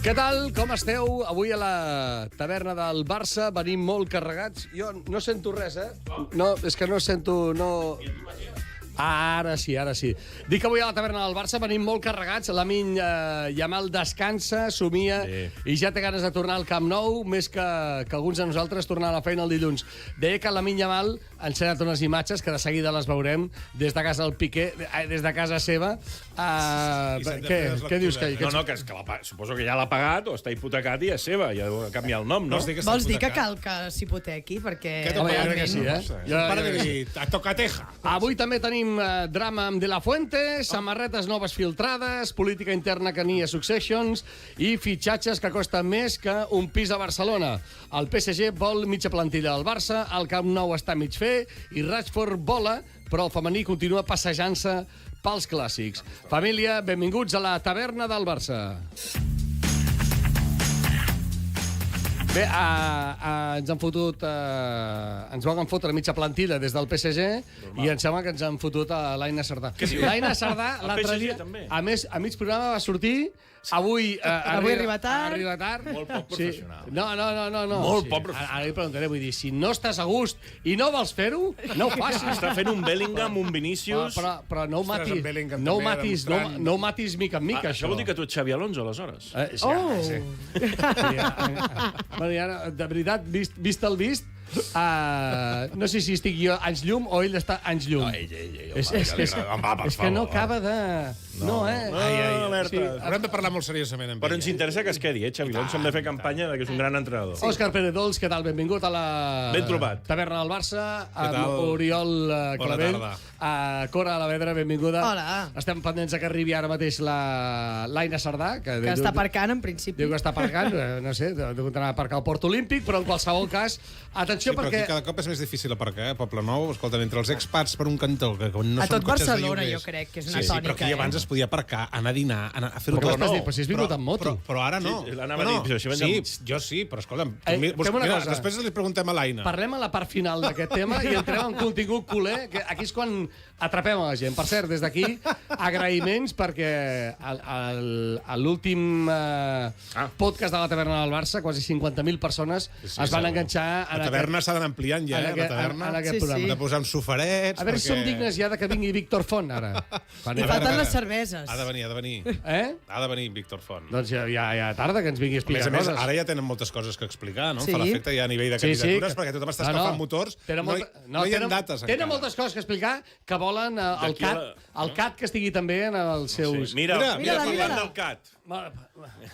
Què tal? Com esteu? Avui a la taverna del Barça venim molt carregats. Jo no sento res, No, és que no sento... No... Ara sí, ara sí. Dic que avui a la taverna del Barça venim molt carregats. Lamin Yamal descansa, somia i ja té ganes de tornar al Camp Nou, més que alguns de nosaltres tornar a la feina el dilluns. Deia que Lamin Yamal ha ensenyat unes imatges que de seguida les veurem des de casa del Piqué, des de casa seva. Què dius? No, que suposo que ja l'ha pagat o està hipotecat i és seva, ja ha canviat el nom, no? Vols dir que cal que s'hipotequi? Perquè... Home, jo crec que sí, Para de dir, a tocateja. Avui també tenim drama amb De La Fuente, samarretes noves filtrades, política interna que n'hi ha Successions i fitxatges que costen més que un pis a Barcelona. El PSG vol mitja plantilla del Barça, el Camp Nou està mig fer i Rashford vola, però el femení continua passejant-se pels clàssics. Família, benvinguts a la taverna del Barça. Bé, ens han fotut... ens volen fotre mitja plantilla des del PSG i em sembla que ens han fotut a l'Aina Sardà. L'Aina Sardà, l'altre dia, a mig programa va sortir... Avui arriba tard. Molt poc professional. No. Molt poc professional. Ara li preguntaré, vull dir, si no estàs a gust i no vols fer-ho, no ho facis. Està fent un Bellingham, un Vinícius... Però no ho matis mica en mica, això. Això vol dir que tu ets Xavi Alonso, aleshores? Sí. Bueno, i ara, de veritat, vist el vist, no sé si estic jo anys llum o ell està anys llum. No, ell. És que no acaba de... No, Haurem de parlar molt seriosament amb ell. Però ens interessa que es quedi, Xavi Alonso. Hem de fer campanya que és un gran entrenador. Òscar Pérez Dols, què tal? Benvingut a la taverna del Barça. Oriol Clavell. Cora Alavedra, benvinguda. Hola. Estem pendents que arribi ara mateix l'Aina Sardà. Que està aparcant, en principi. Diu que està aparcant, no sé, deu anar a aparcar al Port Olímpic, però en qualsevol cas, atenció perquè... Però aquí cada cop és més difícil aparcar, Poble Nou. Escolta, entre els expats per un cantó, que no a són tot cotxes de Barcelona, lloguers. Jo crec que és una tònica. tònica. Però aquí abans es podia aparcar, anar a dinar, anar a fer-ho tot. Però si has vingut amb moto. Però ara no. Sí, jo sí, però escolta'm, després li preguntem a l'Aina. Parlem a la part final d'aquest tema i entrem en contingut culer, que aquí és quan atrapem a la gent. Per cert, des d'aquí, agraïments perquè a l'últim podcast de la taverna del Barça, quasi 50.000 persones es van enganxar... La taverna s'ha d'anar ampliant ja, la taverna. Hem de posar uns sofarets... A veure si som dignes ja que vingui Víctor Font, ara. I falten les cerveses. Ha de venir. Ha de venir Víctor Font. Doncs ja tarda que ens vingui a explicar coses. Ara ja tenen moltes coses que explicar, no? Em fa l'efecte ja a nivell de candidatures, perquè tothom està escalfant motors. No hi ha dates encara. Tenen moltes coses que explicar que volen el CAT que estigui també en els seus... Mira, parlant del CAT.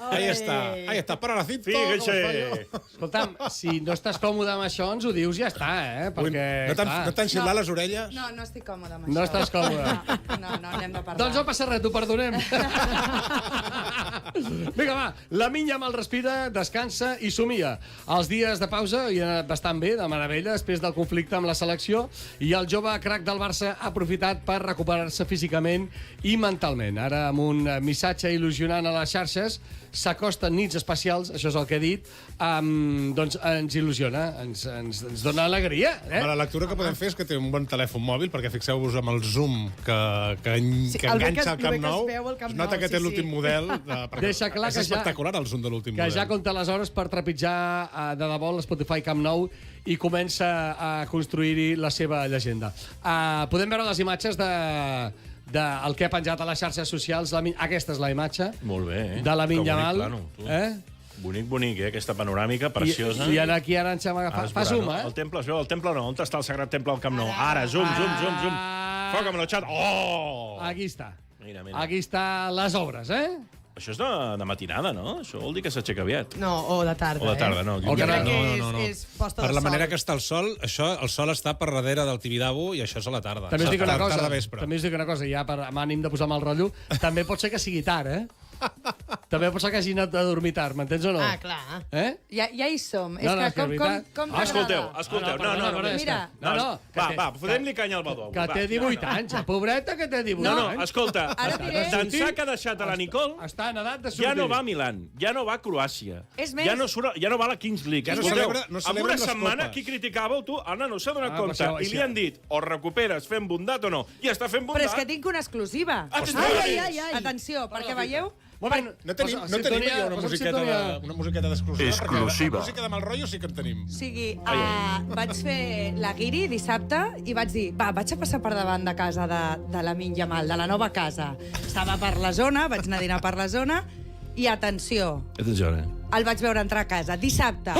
Ahí està, para la cinta. Escolta'm, si no estàs còmode amb això, ens ho dius i ja està, perquè... No t'han xiulat les orelles? No estic còmode amb això. No estàs còmode. No, anem de parlar. Doncs no passa res, t'ho perdonem. Vinga, va, Lamin Yamal respira, descansa i somia. Els dies de pausa hi han anat bastant bé, de meravella, després del conflicte amb la selecció, i el jove crac del Barça ha aprofitat per recuperar-se físicament i mentalment. Ara, amb un missatge il·lusionant a les xarxes, s'acosten nits especials, això és el que he dit, doncs ens il·lusiona, ens dona alegria. La lectura que podem fer és que té un bon telèfon mòbil, perquè fixeu-vos amb el zoom que enganxa al Camp Nou, es nota que té l'últim model. Deixa clar és espectacular el zoom de l'últim model. Que ja compta les hores per trepitjar de debò l'Spotify Camp Nou i comença a construir-hi la seva llegenda. Podem veure les imatges del que ha penjat a les xarxes socials. Aquesta és la imatge. Molt bé, de Lamin Yamal. Bonic, aquesta panoràmica, preciosa. I aquí ara ens hem agafat. Fa zoom, El temple no. On està el Sagrat Temple al Camp Nou? Ara, zoom. Foc amb el xat. Oh! Aquí està. Mira. Aquí està les obres, Això és de matinada, no? Això vol dir que s'aixeca aviat. No, o de tarda. O de tarda, no. Jo crec que és posta de sol. Per la manera que està el sol, el sol està per darrere del Tibidabo i això és a la tarda. També us dic una cosa, ja amb ànim de posar-me el rotllo, també pot ser que sigui tard, També pot ser que hagi anat a dormir tard, m'entens o no? Clar. Ja hi som. No, és que com Escolteu. Mira. Va, fotem-li canya al Badó. Que té 18 anys, pobreta que té 18 anys. No, escolta, d'ençà que ha deixat a la Nicole, està en edat de sortir. ja no va a Milan, ja no va a Croàcia, És més, ja no va a la Kings League. No celebra en una setmana, qui criticàveu, tu, Anna, no s'ha donat compte. I li han dit, o recuperes fent bondat o no. I està fent bondat. Però és que tinc una exclusiva. Ai. Atenció, perquè veieu Moment, No tenim ja una musiqueta d'exclusiva. Exclusiva. La música de mal rotllo sí que en tenim. O sigui, vaig fer la guiri dissabte i vaig dir, va, vaig a passar per davant de casa de la Yamal, de la nova casa. Estava per la zona, vaig anar a dinar per la zona, i atenció, el vaig veure entrar a casa dissabte.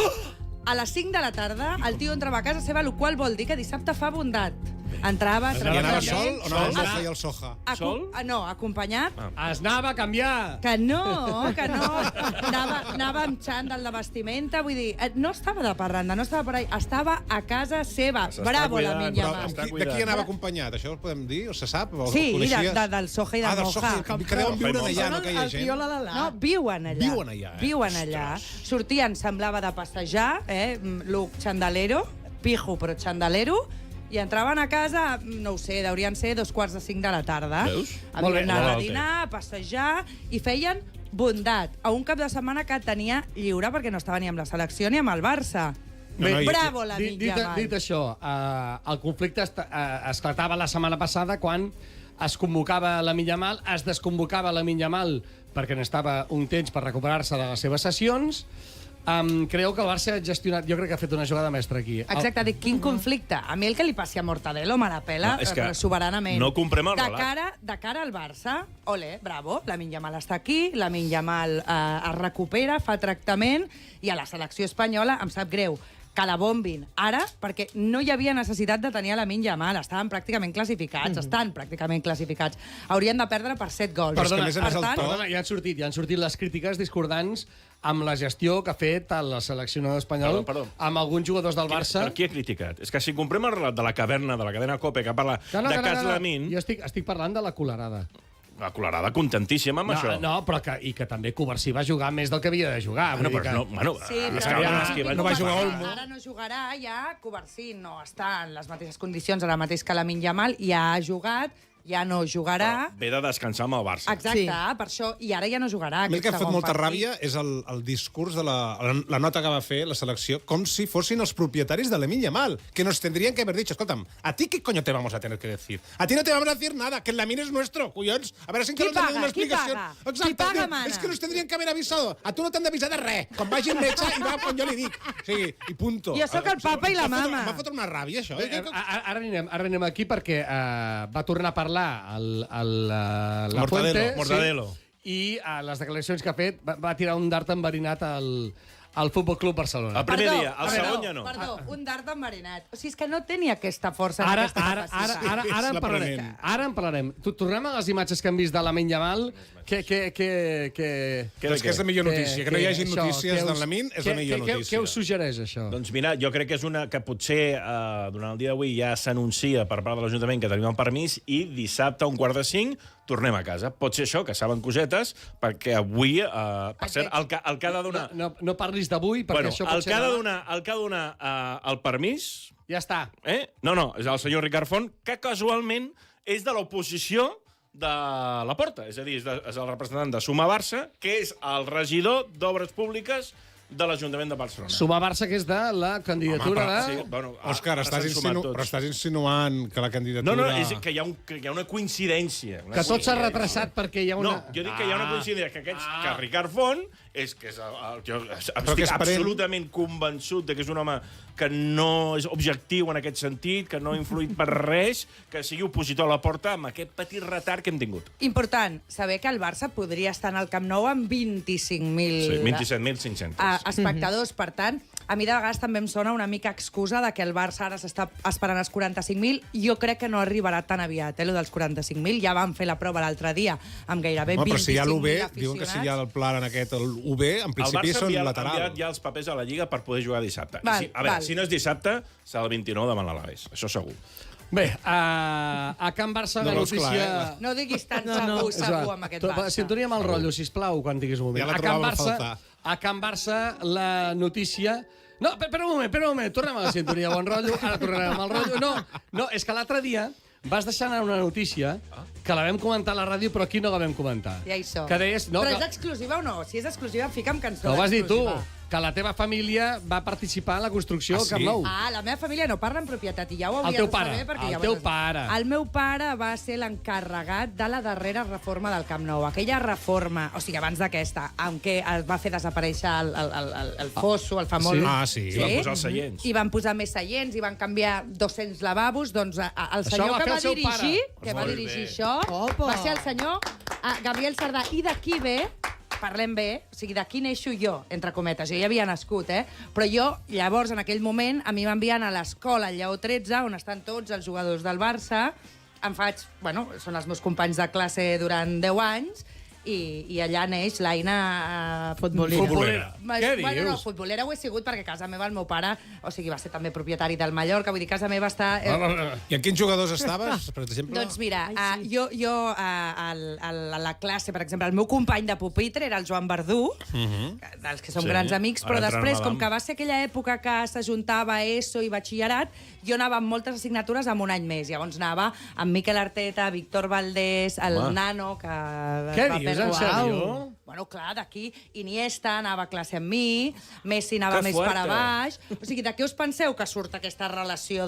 A les 5 de la tarda, el tio entrava a casa seva, el qual vol dir que dissabte fa bondat. Entrava, I anava sol o no Sol? feia el soja? Sol? No, acompanyat. Es anava a canviar. Que no. Anava amb xandall de vestimenta, vull dir, no estava de parranda, no estava per ahí, estava a casa seva. Bravo, la Yamal. De qui anava acompanyat? Això ho podem dir? O se sap? Sí, del Soja i del del Moja. Soja, que deuen viure allà, no aquella gent. No, viuen allà. Viuen allà, Viuen allà. Sortien, semblava de passejar, look xandalero, pijo però xandalero, i entraven a casa, no ho sé, deurien ser 2:45 de la tarda. Veus? Havien anat a dinar, a passejar, i feien bondat. A un cap de setmana que tenia lliure perquè no estava ni amb la selecció ni amb el Barça. Bravo, la Yamal. Dit això, el conflicte esclatava la setmana passada quan es convocava la Yamal, es desconvocava la Yamal perquè n'estava un temps per recuperar-se de les seves sessions. Creu que el Barça ha gestionat... Jo crec que ha fet una jugada mestra aquí. Exacte, dic, quin conflicte. A mi el que li passi a Mortadelo me la pela soberanament. No comprem el relat. De cara al Barça, ole, bravo, la Yamal està aquí, la Yamal es recupera, fa tractament, i a la selecció espanyola em sap greu que la bombin ara, perquè no hi havia necessitat de tenir a la Yamal. Estaven pràcticament classificats, estan pràcticament classificats. Haurien de perdre per 7 gols. Perdona, ja han sortit les crítiques discordants amb la gestió que ha fet el seleccionador espanyol amb alguns jugadors del Barça. Per qui ha criticat? És que si comprem el relat de la caverna, de la cadena COPE, que parla de Cas Lamin... Jo estic parlant de la Colerada. La Colerada contentíssima amb això. No, però que també Covarsí va jugar més del que havia de jugar. Sí, però no va jugar Olmo. Ara no jugarà, ja Covarsí no està en les mateixes condicions ara mateix que la Yamal, ja ha jugat, ja no jugarà. Però ve de descansar amb el Barça. Exacte, per això, i ara ja no jugarà. El que ha fet molta ràbia és el discurs de la nota que va fer la selecció, com si fossin els propietaris de l'Lamine Yamal, que nos tendrían que haber dicho, escolta'm, ¿a ti qué coño te vamos a tener que decir? A ti no te vamos a decir nada, que el Lamine es nuestro, collons. A veure si encara no tenim una explicació. Qui paga, mana? És que nos tendrían que haver avisado. A tu no t'han d'avisar de res. Quan vagi el metge i va quan jo li dic. Sí, i punto. Jo sóc el papa i la mama. Va fotre una ràbia, això. Ara anem aquí perquè va tornar a parlar la Mortadelo. I a les declaracions que ha fet va tirar un dart enverinat al Futbol Club Barcelona. El primer dia, el segon ja no. Perdó, un dart enverinat. O sigui, és que no tenia aquesta força. Ara en parlarem. Tornem a les imatges que hem vist de Lamine Yamal. És que és la millor notícia. Que no hi hagi notícies d'en Lamine és la millor notícia. Què us suggereix, això? Doncs mira, jo crec que és una que potser durant el dia d'avui ja s'anuncia per part de l'Ajuntament que tenim el permís i dissabte a 4:45 tornem a casa. Pot ser això, que saben cosetes, perquè avui, per cert, el que ha de donar... No parlis d'avui, perquè això pot ser... El que ha de donar el permís... Ja està. No, és el senyor Ricard Font, que casualment és de l'oposició de la Porta. És a dir, és el representant de Suma Barça, que és el regidor d'Obres Públiques de l'Ajuntament de Barcelona. Suma Barça, que és de la candidatura de... Òscar, estàs insinuant que la candidatura... No, és que hi ha una coincidència. Que tot s'ha retrasat perquè hi ha una... No, jo dic que hi ha una coincidència, que Ricard Font jo estic absolutament convençut que és un home que no és objectiu en aquest sentit, que no ha influït per res, que sigui opositor a la Porta amb aquest petit retard que hem tingut. Important, saber que el Barça podria estar en el Camp Nou amb 25.000... Sí, 27.500. Espectadors, per tant, a mi de vegades també em sona una mica excusa de que el Barça ara s'està esperant els 45.000. Jo crec que no arribarà tan aviat, lo dels 45.000. Ja van fer la prova l'altre dia amb gairebé 25.000 aficionats. Però si hi ha l'UB, diuen que si hi ha el pla en aquest, l'UB, en principi són lateral. El Barça ha enviat ja els papers a la Lliga per poder jugar dissabte. Si no és dissabte, serà el 29 davant l'Alaves, això segur. Bé, a Can Barça la notícia... No diguis tan segur amb aquest Barça. Sintonia amb el rotllo, sisplau, quan diguis un moment. Ja la trobava a faltar. A Can Barça la notícia... No, espera un moment, tornem a la sintonia, bon rotllo, ara tornarem amb el rotllo. No, és que l'altre dia vas deixar anar una notícia que la vam comentar a la ràdio, però aquí no la vam comentar. Ja hi som. Que deies... Però és exclusiva o no? Si és exclusiva, fica'm cançó. No ho vas dir tu. que la teva família va participar en la construcció del Camp Nou. La meva família no parla en propietat i ja ho El hauries teu de pare, saber. Perquè el ja ho teu has de- pare. El meu pare va ser l'encarregat de la darrera reforma del Camp Nou. Aquella reforma, o sigui, abans d'aquesta, en què es va fer desaparèixer el fosso, el famós... Sí? I van posar els seients. I van posar més seients, i van canviar 200 lavabos. Doncs el senyor va que fer va el seu dirigir, pare. que va Molt dirigir bé. això, Opa. va ser el senyor Gabriel Cerdà. I d'aquí ve, parlem bé, o sigui, d'aquí neixo jo, entre cometes. Jo ja havia nascut, Però jo, llavors, en aquell moment, a mi m'envien a l'escola, al Lleó 13, on estan tots els jugadors del Barça. Em faig... Bueno, són els meus companys de classe durant 10 anys, i allà neix l'Aina Futbolera. Futbolera. Què Bueno, no, dius? futbolera ho he sigut perquè a casa meva el meu pare, o sigui, va ser també propietari del Mallorca, vull dir, casa meva està... I en quins jugadors estaves, per exemple? Doncs mira, jo a la classe, per exemple, el meu company de pupitre era el Joan Verdú, dels que som Sí, grans amics, però ara després, entrenàvem. com que va ser aquella època que s'ajuntava ESO i batxillerat, jo anava amb moltes assignatures amb un any més. Llavors anava amb Miquel Arteta, Víctor Valdés, el Nano, que... Què va dius, en perdre- sèrio? Bueno, clar, d'aquí Iniesta anava a classe amb mi, Messi anava Que més per fuerte. a baix... O sigui, de què us penseu que surt aquesta relació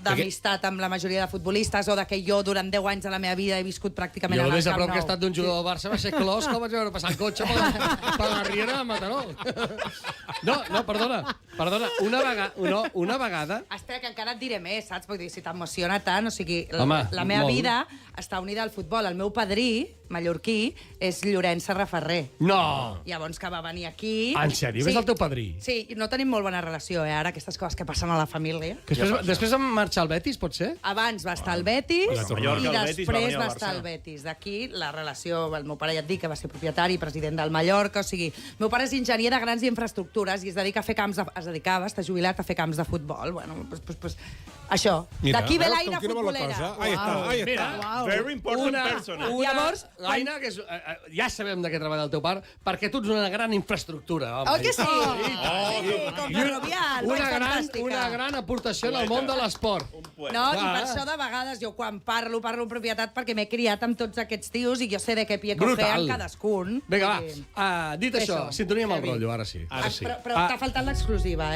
d'amistat amb la majoria de futbolistes, o de que jo durant 10 anys de la meva vida he viscut pràcticament Jo, en el més a Camp prop Nou? que he estat d'un jugador del Barça va ser Clos, que el vaig veure passar el cotxe per la riera de Mataró. No, perdona. Una vegada... Espera, que encara et diré més, saps? Vull dir, si t'emociona tant, o sigui, Home, la meva molt. vida està unida al futbol. El meu padrí, mallorquí, és Llorenç Serraferrer. No! Llavors que va venir aquí... En sèrio? És el teu padrí? Sí, no tenim molt bona relació, ara, aquestes coses que passen a la família. Que després vam marxar al Betis, pot ser? Abans va estar al Betis Mallorca, i el Betis, va després venir al va estar Barça. al Betis. D'aquí la relació, el meu pare ja et dic que va ser propietari i president del Mallorca, o sigui, el meu pare és enginyer de grans infraestructures i es dedica a fer està jubilat a fer camps de futbol. Bueno, pues això. D'aquí ve l'Aina com quina bona futbolera. cosa. Ahí está, ahí Mira, está. Very important person. Llavors, l'Aina, que és, ja sabem de què treballa el teu pare, perquè tu ets una gran infraestructura. Home. Oi que sí? Sí, com ferrovial, Una gran aportació en el món de l'esport. No, i per això de vegades jo quan parlo en propietat perquè m'he criat amb tots aquests tios i jo sé de què pie cojean cadascun. Vinga, Vull dir, va. Dit això, Això, sintonia amb el heavy. rotllo, ara sí. Però t'ha faltat l'exclusiva,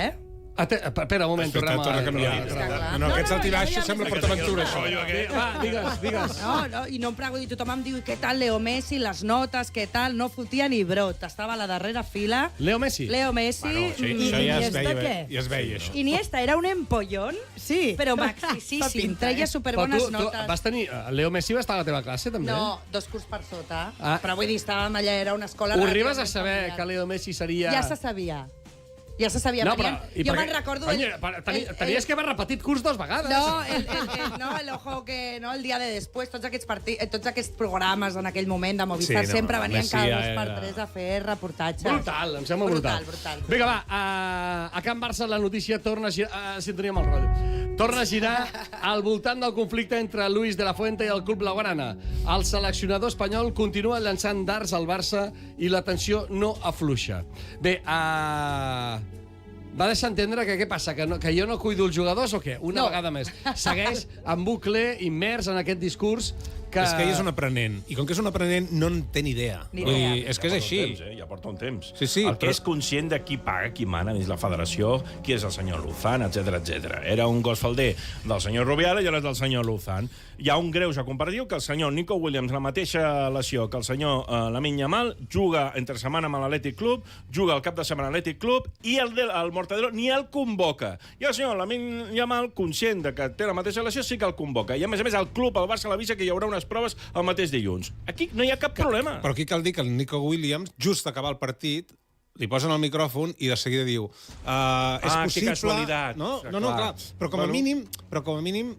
Espera un moment, tornem Torna a canviar. És que clar. No, aquest saltibaix ja sembla m'he PortAventura, sentit. això. Va, digues. No, i no em pregunto, i tothom em diu, què tal Leo Messi, les notes, què tal? No fotia ni brot, estava a la darrera fila. Leo Messi? Leo Messi. Bueno, sí, això ja es Iniesta veia, què? ja es veia, això. Iniesta era un empollón, Sí. però Fa maxicíssim, pinta, treia superbones notes. vas tenir... Leo Messi va estar a la teva classe, també? No, 2 curs per sota. Ah. Però vull dir, estàvem allà, era una escola... Ho arribes a relativament saber familiar. que Leo Messi seria... Ja se sabia. Ja se sabia. No, Veníem- i jo per me'n què? recordo... Tenies que haver repetit curs 2 vegades. No, el ojo que no, el dia de després, tots aquests programes en aquell moment de Movistar Sí, no, sempre venien Messi cada ja 2 per era- 3 a fer reportatges. Brutal, em sembla brutal. Brutal. Vinga, va, a Can Barça la notícia torna a girar... Sintonia amb el rotllo. Torna a girar al voltant del conflicte entre Luis de la Fuente i el Club Blaugrana. El seleccionador espanyol continua llançant dards al Barça i la tensió no afluixa. Bé, va deixar entendre que què passa, que jo no cuido els jugadors o què? Una vegada més. Segueix en bucle, immers en aquest discurs que... És que ell és un aprenent, i com que és un aprenent no en té ni idea. Ni Vull idea. dir, és que és així. Ja porta un temps. Sí, el que però- és conscient de qui paga, qui mana dins la federació, qui és el senyor Luzán, etc. Era un golfalder del senyor Rubiales i ara és del senyor Luzán. Hi ha un greuge comparatiu que el senyor Nico Williams, la mateixa lesió que el senyor Lamine Yamal, juga entre setmana amb l'Atlètic Club, juga el cap de setmana a l'Atlètic Club i el Mortadelo ni el convoca. I el senyor Lamine Yamal, conscient de que té la mateixa lesió, sí que el convoca. I a més, el club, el Barça, l'avisa que hi haurà unes proves el mateix dilluns. Aquí no hi ha cap problema. Però aquí cal dir que el Nico Williams, just acabar el partit, li posen el micròfon i de seguida diu és que possible... casualitat. No, Clar. clar. Però com a mínim,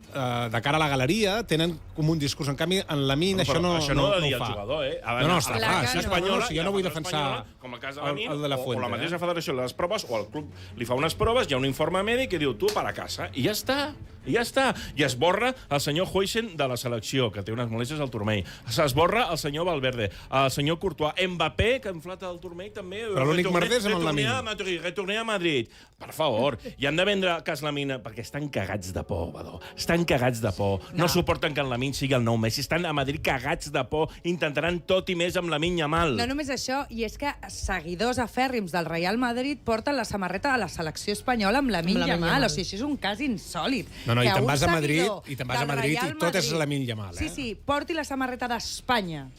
de cara a la galeria, tenen com un discurs. En canvi, en Lamine això no ho ha de dir ho el fa. jugador, No, està Clar clar. que Si no. espanyola, si jo no vull la defensar espanyola, com el cas de Lamine, el de la Fuente. o la mateixa federació de les proves, o el club li fa unes proves, hi ha un informe mèdic que diu tu per a casa, i ja està. I ja està. I esborra el senyor Huijsen de la selecció, que té unes molèsties al turmell. S'esborra el senyor Valverde, el senyor Courtois, Mbappé, que inflata el turmell també. Però l'únic merder és amb el Lamine. Retornar a Madrid. Per favor. I han de vendre cas Lamine, perquè estan cagats de por, Badó. Estan cagats de por. No suporten que en Lamine sigui el nou Messi. Estan a Madrid cagats de por. Intentaran tot i més amb Lamine Yamal. No només això, i és que seguidors afèrrims del Real Madrid porten la samarreta de la selecció espanyola amb Lamine Yamal. O sigui, això és un cas insòlid. No, i Que te'n un vas a Madrid seguidor i del tot és Real Lamine Yamal, Sí, sí, porti la samarreta d'Espanya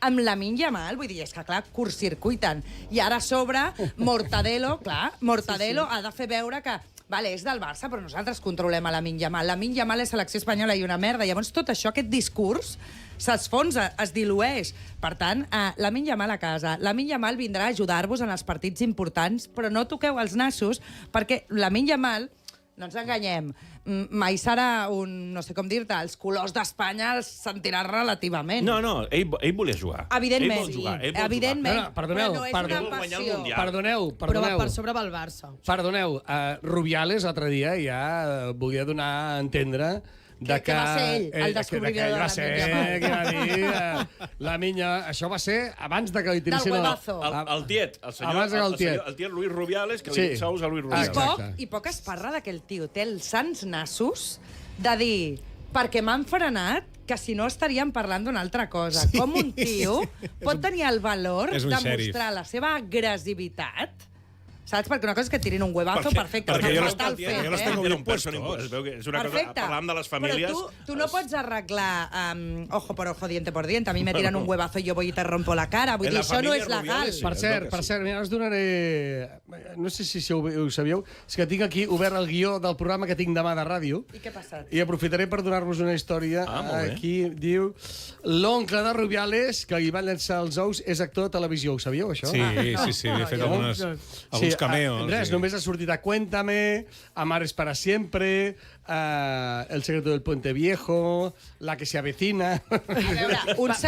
amb Lamine Yamal, vull dir, és que clar, curtcircuiten. I ara a sobre, Mortadelo, clar, Mortadelo ha de fer veure que vale, és del Barça, però nosaltres controlem a Lamine Yamal. Lamine Yamal és selecció espanyola i una merda. Llavors, tot això, aquest discurs, s'esfonsa, es dilueix. Per tant, Lamine Yamal a casa. Lamine Yamal vindrà a ajudar-vos en els partits importants, però no toqueu els nassos, perquè Lamine Yamal, no ens enganyem, mai serà un, no sé com dir-te, els colors d'Espanya els sentirà relativament. No, ell volia jugar. Evidentment, Ell vol jugar, ell vol evidentment, jugar. Perdoneu, però no és perdoneu. una Guanyar el passió. Mundial. Perdoneu. Per sobre va el Barça. Perdoneu, Rubiales l'altre dia ja volia donar a entendre Que va ser ell, el descobridor de va ser, que va dir, la minya... Això va ser abans de que li tiressin... Del huevazo. El tiet, Abans que el tiet. el tiet Luis Rubiales, que Sí. li dic sous a Luis Rubiales. Exacte. I poc es parla de que el tio té els sants nassos de dir perquè m'han frenat que si no estaríem parlant d'una altra cosa. Com un tio pot tenir el valor És de un xèrif. mostrar la seva agressivitat, saps? Perquè una cosa és que tirin un huevazo, perfecte. perquè jo no los- està el jo fet, los tengo Era bien un person puestos. es veu que és una Perfecte. cosa... Parlant de les famílies... Però tu no pots arreglar ojo por ojo, diente por diente. A mi me tiran un huevazo i jo voy i te rompo la cara. Vull En dir, la això no és família legal. Rubiales, sí. Per cert, mira, us donaré... No sé si ho sabíeu, és que tinc aquí obert el guió del programa que tinc demà de ràdio. I què ha passat? I aprofitaré per donar-vos una història. Molt bé. Aquí diu... L'oncle de Rubiales, que li va llançar els ous, és actor de televisió. Ho sabíeu, això? Sí, he fet alguns cameos. Res, sí. només ha sortit a Cuéntame, Amares para siempre, El secreto del puente viejo, La que se avecina... A veure,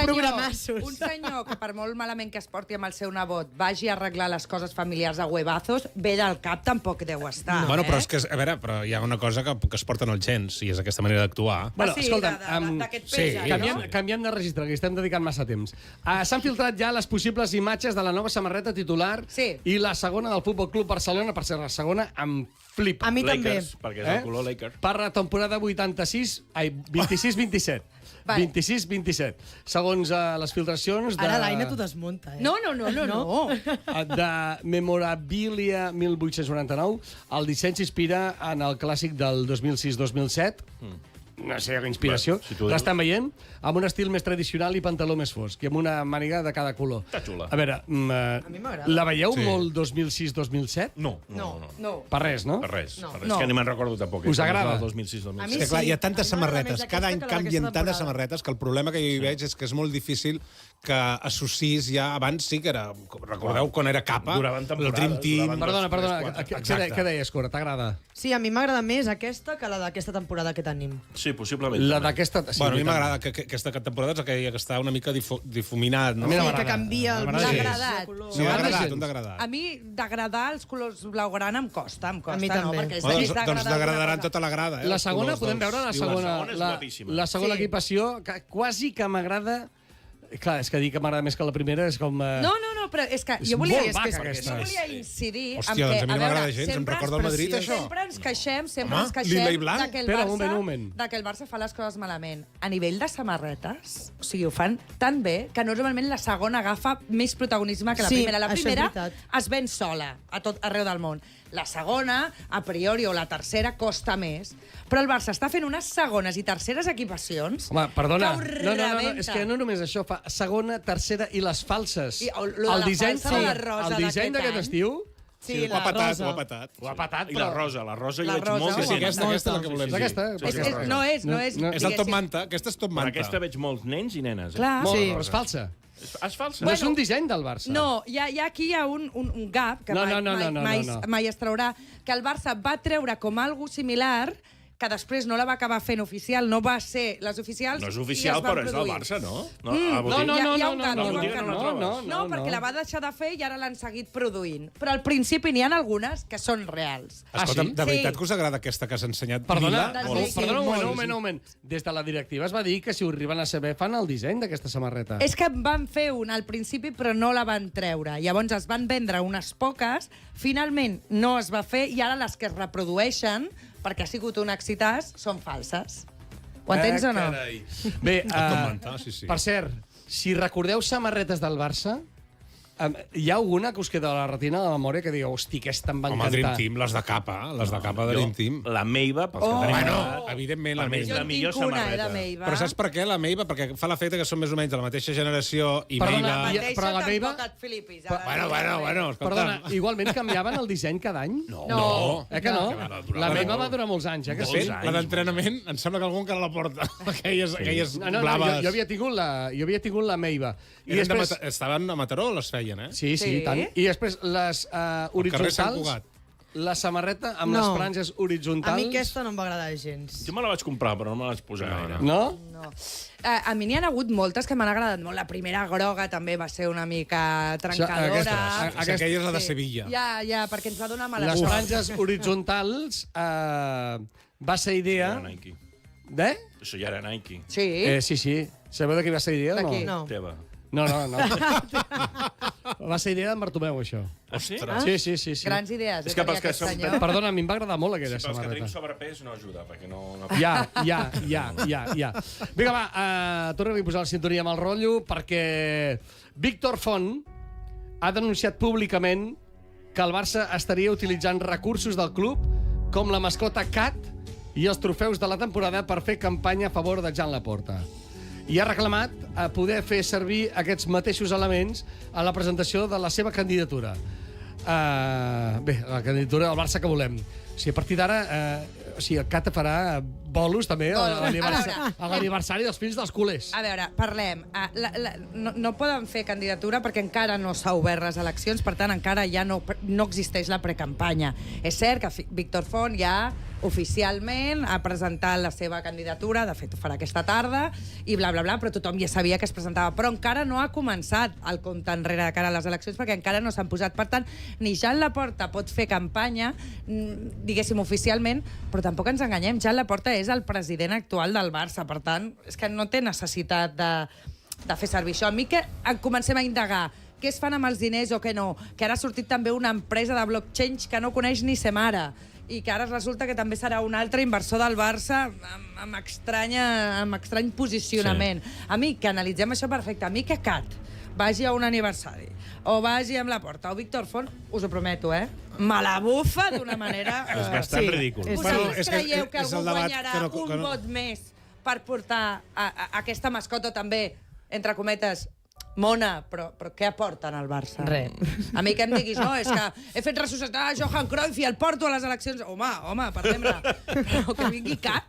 Programassos. un senyor que per molt malament que es porti amb el seu nebot vagi a arreglar les coses familiars a huevazos, bé del cap tampoc deu estar. Bueno, però és que, a veure, però hi ha una cosa que es porten els gens, i és aquesta manera d'actuar. Bueno, sí, escolta'm, d'aquest sí, peix, canviem de registre, que estem dedicant massa temps. S'han filtrat ja les possibles imatges de la nova samarreta titular Sí. i la segona del Futbol Club Barcelona, per ser la segona, amb flip. A mi també. Lakers, perquè és el color Lakers. Per la temporada 26-27. Vale. 26-27. Segons les filtracions de... Ara l'Aina t'ho desmunta, eh? No. de Memorabilia 1899, el disseny s'inspira en el clàssic del 2006-2007, no sé, la inspiració. Bé, si tu dius. L'estan veient? Amb un estil més tradicional i pantaló més fosc, i amb una màniga de cada color. Està xula. A veure, mi m'agrada. la veieu Sí. molt 2006-2007? No. Per res, no? Per res. No. Per res. Que ni me'n recordo tampoc. Us agrada? El 2006-2007. A mi És que, clar, hi ha tantes A mi m'agrada samarretes, més cada any aquesta que la canvien d'aquesta tantes temporada. samarretes que el problema que jo hi veig és que és molt difícil que associs ja... Abans sí que era... Recordeu quan era capa? Duraven temporades, El Dream Team... duraven Perdona, Exacte. què deies, Cora? T'agrada? Sí, a mi m'agrada més aquesta que la d'aquesta temporada que tenim. Sí, possiblement. La també. d'aquesta... Sí, Bueno, a mi tant. m'agrada que aquesta temporada és aquella que està una mica difuminat, no? A mi no Sí, m'agrada. que canvia el M'agrada blanc. gens. Degradat. Sí, un degradat, un A degradat. mi, degradar els colors blaugrana em costa, A mi no? també. Perquè és Bueno, més doncs degradar degradaran una cosa. tota la grada, eh? La els segona, colors podem dels- veure la Diu, la segona, segona és guapíssima. la segona Sí. equipació, que quasi que m'agrada... Clar, és que dir que m'agrada més que la primera és com... No, però és que És jo volia, molt vaca, aquesta. jo volia incidir Hòstia, en que, doncs a mi no m'agrada veure, gens, em sempre recorda el Madrid, preciós. això. Sempre ens queixem, Home, lila i blanc. de que el Espera, Barça, un moment. de que el Barça fa les coses malament. A nivell de samarretes, o sigui, ho fan tan bé que normalment la segona agafa més protagonisme que la Sí, primera. La això és primera veritat. es ven sola a tot arreu del món. La segona, a priori, o la tercera, costa més. Però el Barça està fent unes segones i terceres equipacions Home, perdona. que ho No, rebenta. és que no només això, fa segona, tercera i les falses. I lo de la falsa de la rosa el disseny d'aquest d'aquest any. estiu... Sí, Ho ha la patat, rosa. ho ha patat. Ho ha patat, I la rosa, la La rosa hi veig rosa, molt. sí, Sí, aquesta és la que volem És dir. aquesta? Sí, Per sí, què? sí. No és, No, és... no. És del top diguéssim. manta, aquesta és top Per manta. aquesta veig molts nens i nenes. Clar. Molt, Sí. però és falsa. És falsa. No és un disseny del Barça. No, aquí hi ha un gap que No, mai, no, no, mai, no, mai, no. mai es traurà, que el Barça va treure com algo similar que després no la va acabar fent oficial, no va ser les oficials... No és i oficial, es van però és del produir. Barça, no? No, Hi ha un canvi, no, no, no, perquè la va deixar de fer i ara l'han seguit produint. Però al principi n'hi ha algunes que són reals. Escolta'm, sí? de veritat Sí. que us agrada aquesta que has ensenyat? Perdona, Lila? Sí, perdona, molt. un moment. Des de la directiva es va dir que si ho arriben a saber fan el disseny d'aquesta samarreta. És que van fer una al principi però no la van treure. Llavors es van vendre unes poques, finalment no es va fer i ara les que es reprodueixen, perquè ha sigut un èxitàs, són falses. Ho entens o no? Carai. Bé, mentar, sí. per cert, si recordeu samarretes del Barça, hi ha alguna que us queda a la retina de la memòria que digueu, hosti, aquesta em va Home, encantar. Dream Team, les de capa de Dream Team. La Meiva, pels que Oh. tenim Bueno, edat, evidentment, per la mi és Meiva. Jo la en millor tinc una, samarreta. de Meiva. Però saps per què, la Meiva? Perquè fa l'efecte que són més o menys de la mateixa generació i Perdona, Meiva... Mateixa, però la Meiva- tampoc et flipis. ara. Bueno, escolta. Perdona, igualment canviaven el disseny cada any? No. Que no? durar La molt. meva va durar molts anys, que De sí? fet, anys, la d'entrenament, em sembla que algun encara la porta. Aquelles No, blaves. jo havia tingut la Meiva. I Eren després... estaven a Mataró, les feien, eh? Sí, Sí. i tant. I després les carrer Sant horitzontals, Cugat. la samarreta amb No. les franges horitzontals... A mi aquesta no em va agradar gens. Jo me la vaig comprar, però no me la vaig posar gaire. No? No. A mi n'hi ha hagut moltes que m'han agradat molt. La primera groga també va ser una mica trencadora. Aquesta- Aquella és la de Sí. Sevilla. Ja, perquè ens va donar mala Les sort. franges horitzontals va ser idea... Era Nike. De? Això ja era Nike. Sí. Sí. Sabeu de qui va ser idea o no? De qui? No. Teva. No. Va ser idea d'en Bartomeu, això. Ah, sí? Sí. Grans idees. És que pels que aquest som- senyor. Perdona, a mi em va agradar molt aquella Pels que tenim samarreta. sobrepès no ajuda, perquè no... Ja. Vinga, va, tornem a posar la sintonia amb el rotllo, perquè Víctor Font ha denunciat públicament que el Barça estaria utilitzant recursos del club com la mascota Cat i els trofeus de la temporada per fer campanya a favor de Joan Laporta. I ha reclamat a poder fer servir aquests mateixos elements a la presentació de la seva candidatura. Bé, la candidatura del Barça que volem. O sigui, a partir d'ara, el Cata farà bolos també a l'aniversari dels fills dels culers. A veure, parlem. No poden fer candidatura perquè encara no s'ha obert les eleccions, per tant, encara ja no existeix la precampanya. És cert que Víctor Font ja oficialment ha presentat la seva candidatura, de fet ho farà aquesta tarda, i bla, bla, bla, però tothom ja sabia que es presentava. Però encara no ha començat el compte enrere de cara a les eleccions perquè encara no s'han posat. Per tant, ni Joan Laporta pot fer campanya, diguéssim, oficialment, però tampoc ens enganyem, Joan Laporta és el president actual del Barça, per tant, és que no té necessitat de fer servir això. A mi que comencem a indagar què es fan amb els diners o què no, que ara ha sortit també una empresa de blockchain que no coneix ni sa mare, i que ara resulta que també serà un altre inversor del Barça amb estrany posicionament. Sí. A mi, que analitzem això perfecte, a mi que Cat vagi a un aniversari, o vagi amb Laporta, o Víctor Font, us ho prometo, me la bufa d'una manera... És bastant ridícul. Vosaltres és que creieu que és el algú debat guanyarà que no- un vot més per portar aquesta mascota també, entre cometes, mona, però què aporten al Barça? Res. A mi que em diguis, no, és que he fet ressuscitar Johan Cruyff i el porto a les eleccions. Home, perdem-la. Però que vingui Cat.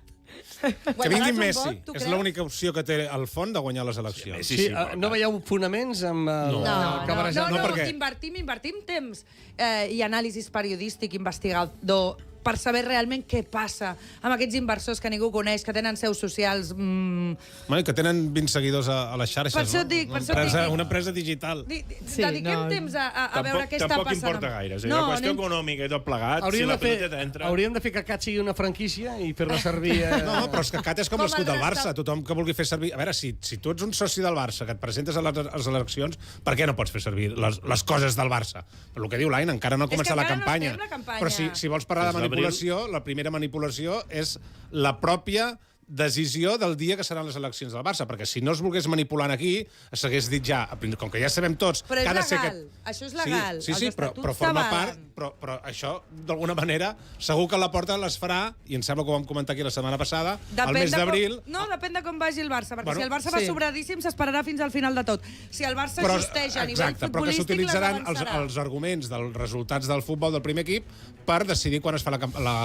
Que vingui Messi. És l'única opció que té el Font de guanyar les eleccions. Sí, però no veieu fonaments amb el que barrejat? No, perquè- invertim temps i anàlisis periodístic, investigador, per saber realment què passa amb aquests inversors que ningú coneix, que tenen seus socials... Bueno, que tenen 20 seguidors a les xarxes, Per això no? dic, per això dic. Una empresa digital. Dediquem temps a veure què està Tampoc passant. importa gaire. És una qüestió econòmica i tot plegat. Si la piloteta entra... Hauríem de fer que Cat sigui una franquícia i fer-la servir... No, però és que Cat és com Com l'escut el del Barça. resta- Tothom que vulgui fer servir... A veure, si tu ets un soci del Barça, que et presentes a les eleccions, per què no pots fer servir les coses del Barça? El que diu l'Aina, encara no ha És que començat la encara no campanya. estem la campanya. Però si vols parlar de És l'abril. manipulació, la primera manipulació és la pròpia decisió del dia que seran les eleccions del Barça, perquè si no es volgués manipular aquí, s'hagués dit ja, com que ja sabem tots... Però és que ha de ser legal, això és legal. Sí, Els però estatuts forma t'avalen. part... Però això, d'alguna manera, segur que la Porta les farà, i em sembla que ho vam comentar aquí la setmana passada, al mes d'abril... No, depèn de com vagi el Barça, perquè Bueno, si el Barça va sí. sobradíssim, s'esperarà fins al final de tot. Si el Barça Però, justeix a nivell exacte, però que futbolístic, s'utilitzaran les avançarà. els arguments dels resultats del futbol del primer equip per decidir quan es fa la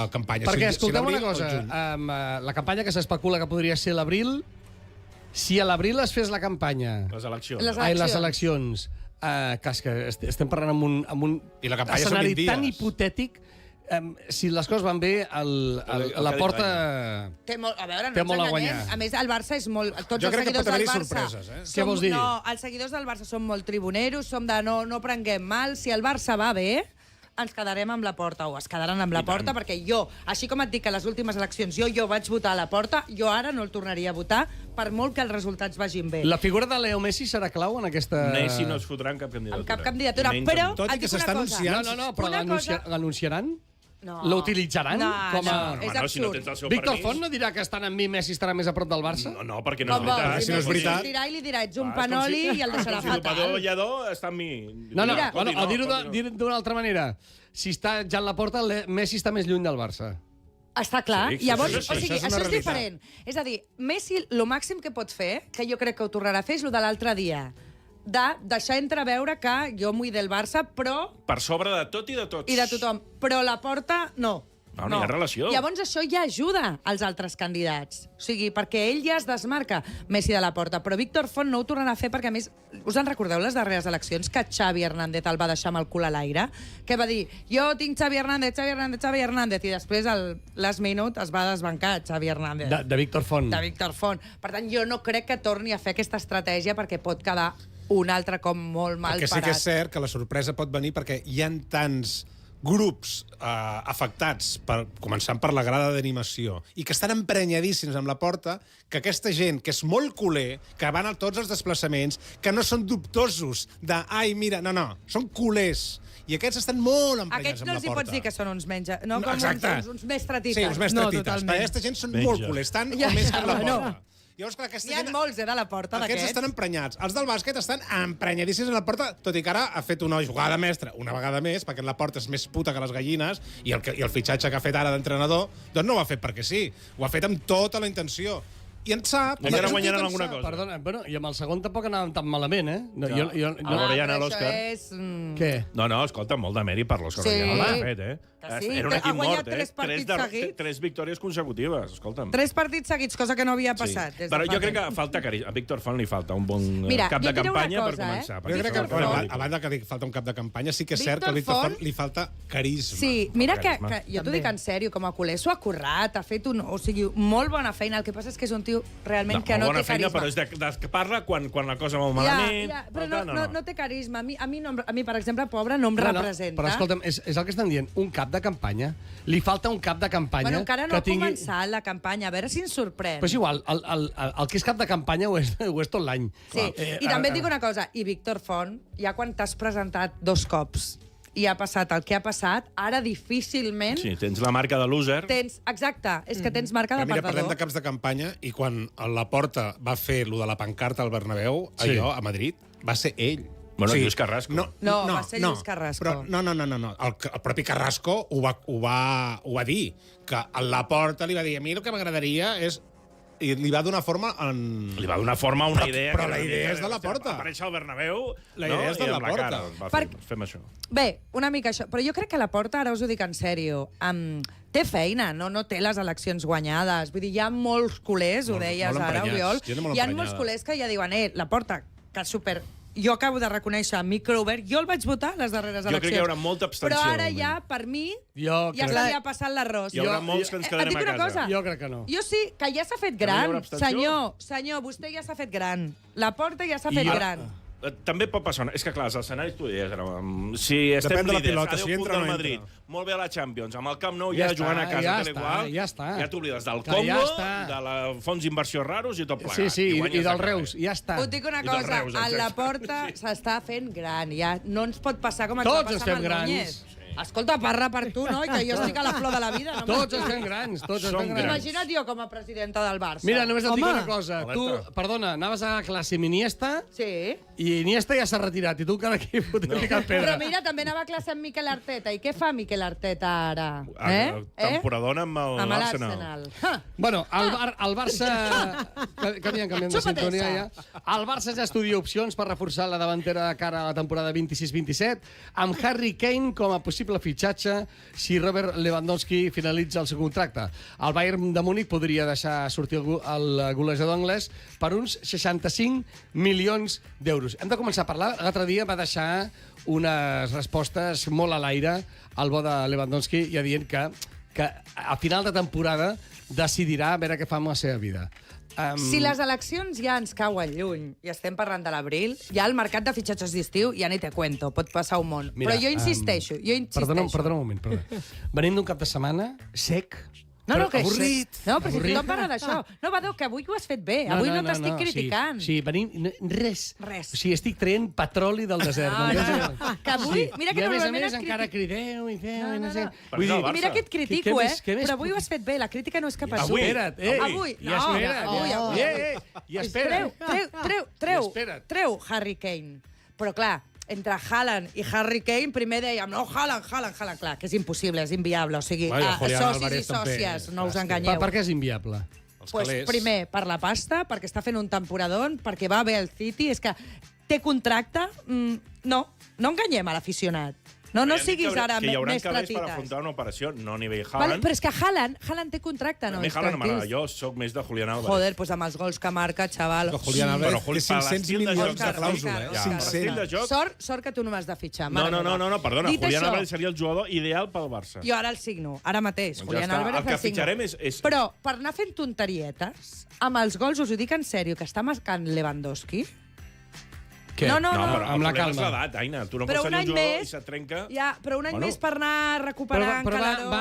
campanya. Perquè, Si escolteu una l'abril o el cosa, juny. la campanya que s'especula que podria ser l'abril, si a l'abril es fes la campanya... Les eleccions. Les eleccions. Que és que estem parlant amb un I la campanya són escenari 20 dies. tan hipotètic si les coses van bé, la Porta... Té molt, a veure, té no molt ens a guanyar. enganyem. A més, el Barça és molt... Tots Jo els crec que seguidors pot haver-hi del Barça sorpreses, Què vols dir? No, els seguidors del Barça som molt tribuneros, som de no prenguem mal. Si el Barça va bé, ens quedarem amb la Porta, o es quedaran amb la Porta, perquè jo, així com et dic que les últimes eleccions jo vaig votar a la Porta, jo ara no el tornaria a votar, per molt que els resultats vagin bé. La figura de Leo Messi serà clau en aquesta... Messi no es fotrà en cap candidatura. En cap candidatura, Menys però Tot i et que dic una s'està cosa. anunciant. No, però Una cosa- l'anunciaran? No. L'utilitzaran? No, com a... no, és Home, no, si no absurd. tens el seu Víctor permís... Font no dirà que estant amb mi Messi estarà més a prop del Barça? No, perquè no Com és vols, veritat. si no és Messi veritat. sortirà i li dirà, ets un Va, és com panoli si- i el deixarà com si l'opador fatal. Lledó està amb mi. No, Mira. o dir-ho d'una altra manera. Si està ja en la Porta, Messi està més lluny del Barça. Està clar. Sí, Llavors, això sí, o sigui, això és una això és realitat. diferent. És a dir, Messi, el màxim que pot fer, que jo crec que ho tornarà a fer, és el de l'altre dia, de deixar entreveure que jo m'ho del Barça, però... Per sobre de tot i de tots. I de tothom. Però la Porta, no. No hi ha relació. Llavors això ja ajuda als altres candidats. O sigui, perquè ell ja es desmarca Messi de la Porta. Però Víctor Font no ho tornarà a fer perquè, a més, us en recordeu les darreres eleccions que Xavi Hernández el va deixar amb el cul a l'aire? Que va dir, jo tinc Xavi Hernández, i després al last minute es va desbancar Xavi Hernández. De Víctor Font. De Víctor Font. Per tant, jo no crec que torni a fer aquesta estratègia perquè pot quedar un altre com molt mal El que sí parat. que és cert que la sorpresa pot venir perquè hi ha tants grups afectats, començant per la grada d'animació, i que estan emprenyadíssims amb la Porta, que aquesta gent, que és molt culer, que van a tots els desplaçaments, que no són dubtosos de, ai, mira, no, són culers. I aquests estan molt emprenyats Aquests amb no la els hi Porta. pots dir que són uns menja... No, com exacte. uns més tratites. Sí, uns més no, tratites. totalment. Perquè aquesta gent són Menja. molt culers, estan Ja, o més que amb la bueno. Porta. Llavors, clar, aquesta N'hi ha gent... molts, de la Porta, Aquests d'aquests. estan emprenyats. Els del bàsquet estan emprenyadíssims en la Porta, tot i que ara ha fet una jugada mestra, una vegada més, perquè la Porta és més puta que les gallines, i el fitxatge que ha fet ara d'entrenador, doncs no ho ha fet perquè sí. Ho ha fet amb tota la intenció. I en sap... I encara i guanyaran en alguna sap. cosa. Perdona, bueno, i amb el segon tampoc anàvem tan malament, eh? No, No. Ara ja però anar a l'Òscar. això és... Què? No, escolta, molt de mèrit per l'Òscar. Sí. Ja l'ha fet, Que sí, Era un que equip ha guanyat mort, tres partits seguits. Tres victòries consecutives, escolta'm. 3 partits seguits, cosa que no havia passat. des de Però fa jo crec que temps. falta carisma. A Víctor Font li falta un bon Mira, cap jo de et diré una campanya per cosa, començar. Jo crec que, Víctor bueno, Font. a banda que falta un cap de campanya, sí que és cert que Víctor al Víctor Font Font li falta carisma. Sí, mira que Carisma. jo t'ho També. dic en sèrio, com a culer, s'ho ha currat, ha fet o sigui, molt bona feina. El que passa és que és un tio realment que no bona té feina, carisma. però és de que parla quan la cosa va malament. Ja, però Per tant, no té carisma. A mi, per exemple, pobre, no em No, representa. però escolta'm, és el que estan dient, un cap de campanya. Li falta un cap de campanya Bueno, encara no que ha tingui... començat la campanya, a veure si ens sorprèn. Però és igual, el que és cap de campanya ho és tot l'any. Sí, i també et dic una cosa, i Víctor Font, ja quan t'has presentat 2 cops i ha passat el que ha passat, ara difícilment Sí, tens la marca de loser. tens... Exacte, és que tens marca de Però mira, parlem perdedor. de caps de campanya, i quan a la Porta va fer lo de la pancarta al Bernabéu, Sí. allò, a Madrid, va ser ell. Bueno, Lluís Carrasco. No, va ser Lluís Carrasco. Però, no. El propi Carrasco ho va dir, que a la Porta li va dir, a mi el que m'agradaria és... I li va donar forma en... Li va donar forma a una idea... però que la una idea mica és de la Porta. Aparèixer al Bernabéu... La idea és de i la amb Porta. cara, va, fem això. Bé, una mica això. Però jo crec que la Porta, ara us ho dic en sèrio, té feina, no té les eleccions guanyades. Vull dir, hi ha molts culers, ho Molt- deies molt ara, emprenyats, Oriol. gent molt Hi ha emprenyada. molts culers que ja diuen, la Porta, que super... Jo acabo de reconèixer micro obert. Jo el vaig votar a les darreres Jo crec eleccions. que hi haurà molta abstenció, Però ara de moment. ja, per mi, Jo ja crec- se li ha passat l'arròs. Hi haurà molts que ens Et quedarem dic a una casa. cosa. Jo crec que no. Jo sí, que ja s'ha fet no hi gran. haurà abstenció? Senyor, vostè ja s'ha fet gran. La Porta ja s'ha I fet ara- gran. També pot passar... És que, clar, els escenaris, tu deies, ara, si estem Depèn de la líders, pilota, a 10 si entra punts o del no Madrid, entra. molt bé a la Champions, amb el Camp Nou Ja ja, està, jugant a casa, ja tal està, igual, ja està. ja t'oblides del Que ja Congo, està. de la fons d'inversió raros i tot plegat. Sí, i guanyes del a carrer. Reus, ja està. Us dic una I del cosa, Reus, a la exacte. Porta s'està fent gran. Ja no ens pot passar com ens Tots va passar estem amb el grans. Núñez. Escolta, parla per tu, no? Que jo estic a la flor de la vida. No Tots estem grans, tots Som estem grans. grans. Imagina't jo com a presidenta del Barça. Mira, només et dic Home. una cosa. Tu, Alerta. perdona, anaves a classe amb Iniesta Sí. i Iniesta ja s'ha retirat i tu encara aquí fotent ficat pedra. Però mira, també anava a classe amb Miquel Arteta. I què fa Miquel Arteta ara? Temporadona amb Amb l'Arsenal. l'Arsenal. Ha! Bueno, el Barça... Canviem de Xúpate sintonia ja. esa. El Barça ja estudia opcions per reforçar la davantera de cara a la temporada 26-27, amb Harry Kane com a possible possible fitxatge si Robert Lewandowski finalitza el seu contracte. El Bayern de Múnich podria deixar sortir el golejador anglès per uns 65 milions d'euros. Hem de començar a parlar. L'altre dia va deixar unes respostes molt a l'aire al bo de Lewandowski, ja dient que a final de temporada decidirà a veure què fa amb la seva vida. Si les eleccions ja ens cauen lluny i estem parlant de l'abril, ja el mercat de fitxatges d'estiu ja ni te cuento, pot passar un món. Mira, però jo insisteixo. Perdona un moment. Venim d'un cap de setmana sec, No, que avorrit. No, però si tothom parla d'això. No, Badeu, que avui ho has fet bé. Avui no t'estic criticant. Sí, venim... Res. Res. O sigui, estic traient petroli del desert. No. Que avui... Mira que I a normalment més encara crideu i feu... No sé. Vull dir, Mira que et critico, Què més? Però avui ho has fet bé. La crítica no és cap a tu. Avui. Espera't, Avui. I espera't. I espera't. Treu Harry Kane. Però clar, entre Haaland i Harry Kane, primer dèiem, no, Haaland, clar, que és impossible, és inviable. O sigui, socis i sòcies, no us enganyeu. Per què és inviable? Pues, primer, per la pasta, perquè està fent un temporadón, perquè va bé al City, és que té contracte... No enganyem a l'aficionat. No siguis ara més més platites. Que hi haurà calés per afrontar una operació, no a nivell Haaland. Però és que Haaland té contracte, no? A mi Haaland no m'agrada, jo soc més de Julián Álvarez. Joder, pues amb els gols que marca, xaval. Però Julián Álvarez té 500 milions de clàusula, Ja, 500. Sort que tu no m'has de fitxar. No, perdona, Dit Julián això, Álvarez seria el jugador ideal pel Barça. Jo ara el signo, ara mateix. Doncs Julián ja està. Álvarez El que el signo. fitxarem és... Però per anar fent tonterietes, amb els gols, us ho dic en sèrio, que està marcant Lewandowski. Què? No. però amb la el problema és calma. l'edat, Aina. Tu no Però pots un tenir any un jugador més... i se't trenca... Ja, però un any més per anar recuperant Però calarons...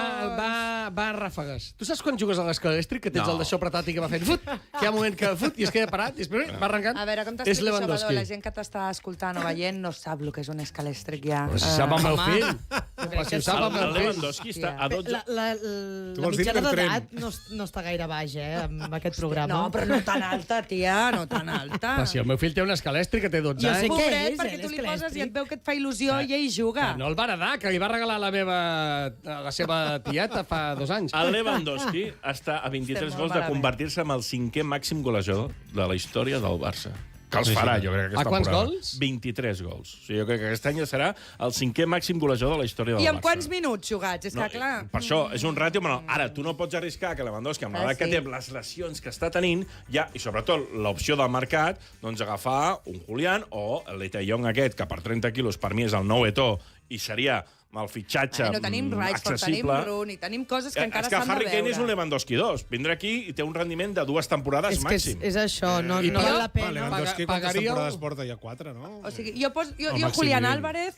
va a ràfegues. Tu saps quan jugues a l'escalèstric, que tens el d'això apretat i que va fent fut? Que hi ha un moment que fut i es queda parat i després va arrencant? A veure, com És t'explico això, Lewandowski. Badó? La gent que t'està escoltant o veient no sap el que és un escalèstric ja. Però si sap el meu fill. Però si ho sap el El meu fill. Lewandowski està a 12... La vols dir mitjana Bertran? d'edat no està gaire baix, amb aquest programa. No, però no tan alta, tia, no tan alta. Però si el meu fill té un escalèstric que té 12 Jo sé anys. què Pobret, és, perquè tu li poses i et veu que et fa il·lusió i ell Que juga. no el va heredar, que li va regalar la seva tieta fa 2 anys. El Lewandowski està a 23 Estem molt gols de malament. convertir-se en el 5è màxim golejador de la història del Barça. Que els farà, jo crec, aquesta A quants temporada. gols? 23 gols. O sigui, jo crec que aquest any ja serà el 5è màxim golejador de la història del I Barça. amb quants minuts jugats? És que, clar... Per això, és un ràtio menor. Ara, tu no pots arriscar que Lewandowski, amb l'edat que té, amb les lesions que està tenint, ja, i sobretot l'opció del mercat, doncs agafar un Julián o l'Eta Young aquest, que per 30 quilos per mi és el nou Eto'o i seria el fitxatge No tenim Rashford, tenim accessible. Rooney, tenim coses que encara És que s'han de Harry Kane veure. és un Lewandowski 2. Vindrà aquí i té un rendiment de 2 temporades És que màxim. és això, no I val la Va, pena. Lewandowski, quantes Pagaríeu? temporades porta? Ja 4, no? O sigui, jo Al màxim Julián nivell. Álvarez,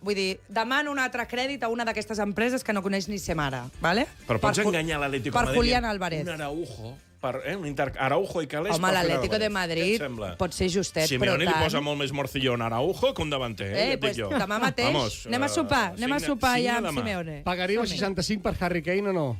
vull dir, demano un altre crèdit a una d'aquestes empreses que no coneix ni Semara, ¿vale? Però pots enganyar l'Atlético de Per Madrid. Julián Álvarez. Un Araujo. Araujo i Calés. Home, l'Atlético de Què Madrid et sembla? pot ser justet, però Simeone li tant. posa molt més morcillo en Araujo que un davanter. Ja et Pues dic jo. demà mateix Vamos, anem a sopar ja amb demà. Simeone. Pagaríeu 65 per Harry Kane o no?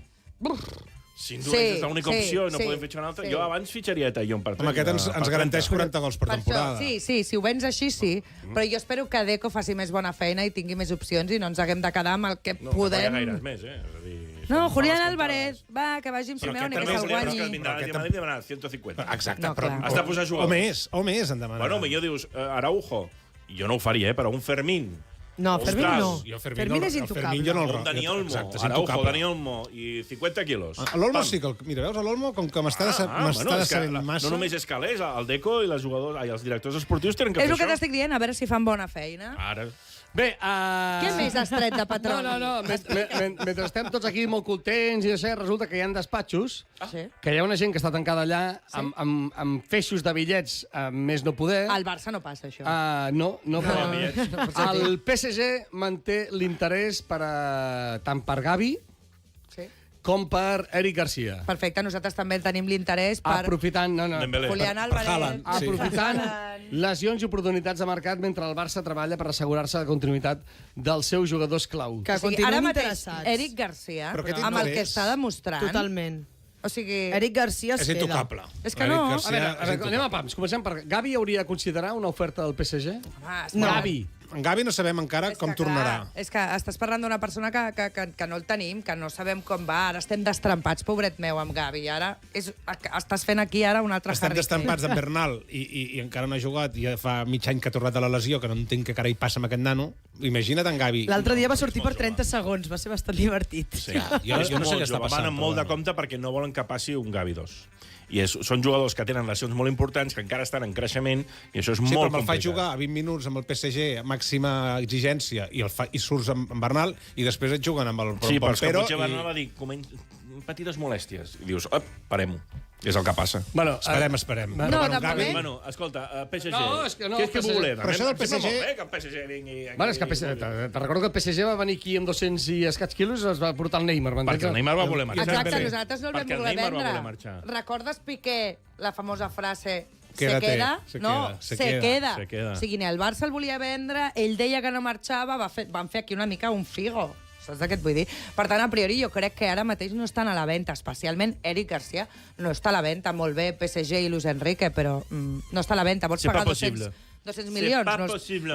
Si tu Sí, és l'única sí, opció i no sí, podem fitxar una altra, sí. jo abans fitxaria Tallón per 30. Home, aquest ens garanteix 40 gols per Per això, temporada. sí, si ho vens així, sí. Però jo espero que Deco faci més bona feina i tingui més opcions i no ens haguem de quedar amb el que No, no podem... paga gaires més, És a dir, No, són Julián bones Álvarez, comptades. va, que vagi amb Però Simeone, aquest que també se'l és que guanyi. vindrà a Madrid demanant 150. Exacte, No, però... clar. Has de posar jugadors. O més en demanar. Bueno, millor dius Araujo. Jo no ho faria, però un Fermín. No, Fermín no. Jo Fermín és intocable. jo no el... Un Dani Olmo. Exacte, és Araujo, intocable. Dani Olmo. I 50 quilos. L'Olmo Pam. sí que... Mira, veus, l'Olmo, com que m'està és que decebent massa... No només és calés, el Deco i els directors esportius tenen que És fer el que això. t'estic dient, a veure si fan bona feina. Ara. Bé, Què més has tret de patró? No. Mentre estem tots aquí molt contents i això, resulta que hi ha despatxos Sí. que hi ha una gent que està tancada allà amb feixos de bitllets més no poder. Al Barça no passa, això. No, però bitllets. el PSG manté l'interès tant per Gavi Sí. com per Eric Garcia. Perfecte, nosaltres també tenim l'interès per Aprofitant, Dembélé. Julián Álvarez. Haaland, sí. aprofitant Haaland. lesions i oportunitats de mercat mentre el Barça treballa per assegurar-se la continuïtat dels seus jugadors clau. Que O sigui, continuen ara mateix, interessats. Eric Garcia, Però aquest amb el que interès- està demostrant... Totalment. O sigui... Eric Garcia es És queda. intocable. És que no. A veure, anem a pams. Comencem per... Gavi hauria de considerar una oferta del PSG? Ah, No. Gavi. en Gavi no sabem encara com tornarà. És que estàs parlant d'una persona que no el tenim, que no sabem com va. Ara estem destrempats, pobret meu, amb Gavi. Ara estàs fent aquí ara un altre Estem Harry destampats de Bernal i encara no ha jugat, i ja fa mig any que ha tornat de la lesió, que no entenc què cara hi passa amb aquest nano. Imagina't en Gavi. L'altre dia va sortir per 30 segons, va ser bastant divertit. Sí. Jo no sé què està passant. Van amb molt de compte perquè no volen que passi un Gavi 2. I són jugadors que tenen lesions molt importants, que encara estan en creixement, i això és molt complicat. Sí, però me'l faig jugar a 20 minuts amb el PSG, màxima exigència, i surts amb Bernal, i després et juguen amb el Sí, però Pero. potser Bernal va dir petites molèsties. I dius, parem-ho. És el que passa. Bueno, esperem. No, de moment... Bueno, escolta, PSG. No, és que no, Què és que volem? Però això del PSG... Sembla molt bé que el PSG vingui aquí. Bueno, és que te recordo que el PSG va venir aquí amb 200 i escaig quilos i es va portar el Neymar. Perquè el Neymar va voler marxar. Exacte, nosaltres no el vam Perquè el voler Neymar va vendre. voler marxar. Recordes, Piqué, la famosa frase se Quédate, queda? se No, queda, se se queda. queda. Se queda. O sigui, ni el Barça el volia vendre, ell deia que no marxava, van fer aquí una mica un figo. Saps què et vull dir? Per tant, a priori, jo crec que ara mateix no estan a la venda, especialment Eric Garcia no està a la venda. Molt bé PSG i Luis Enrique, però no està a la venda. Vols pagar 200 milions?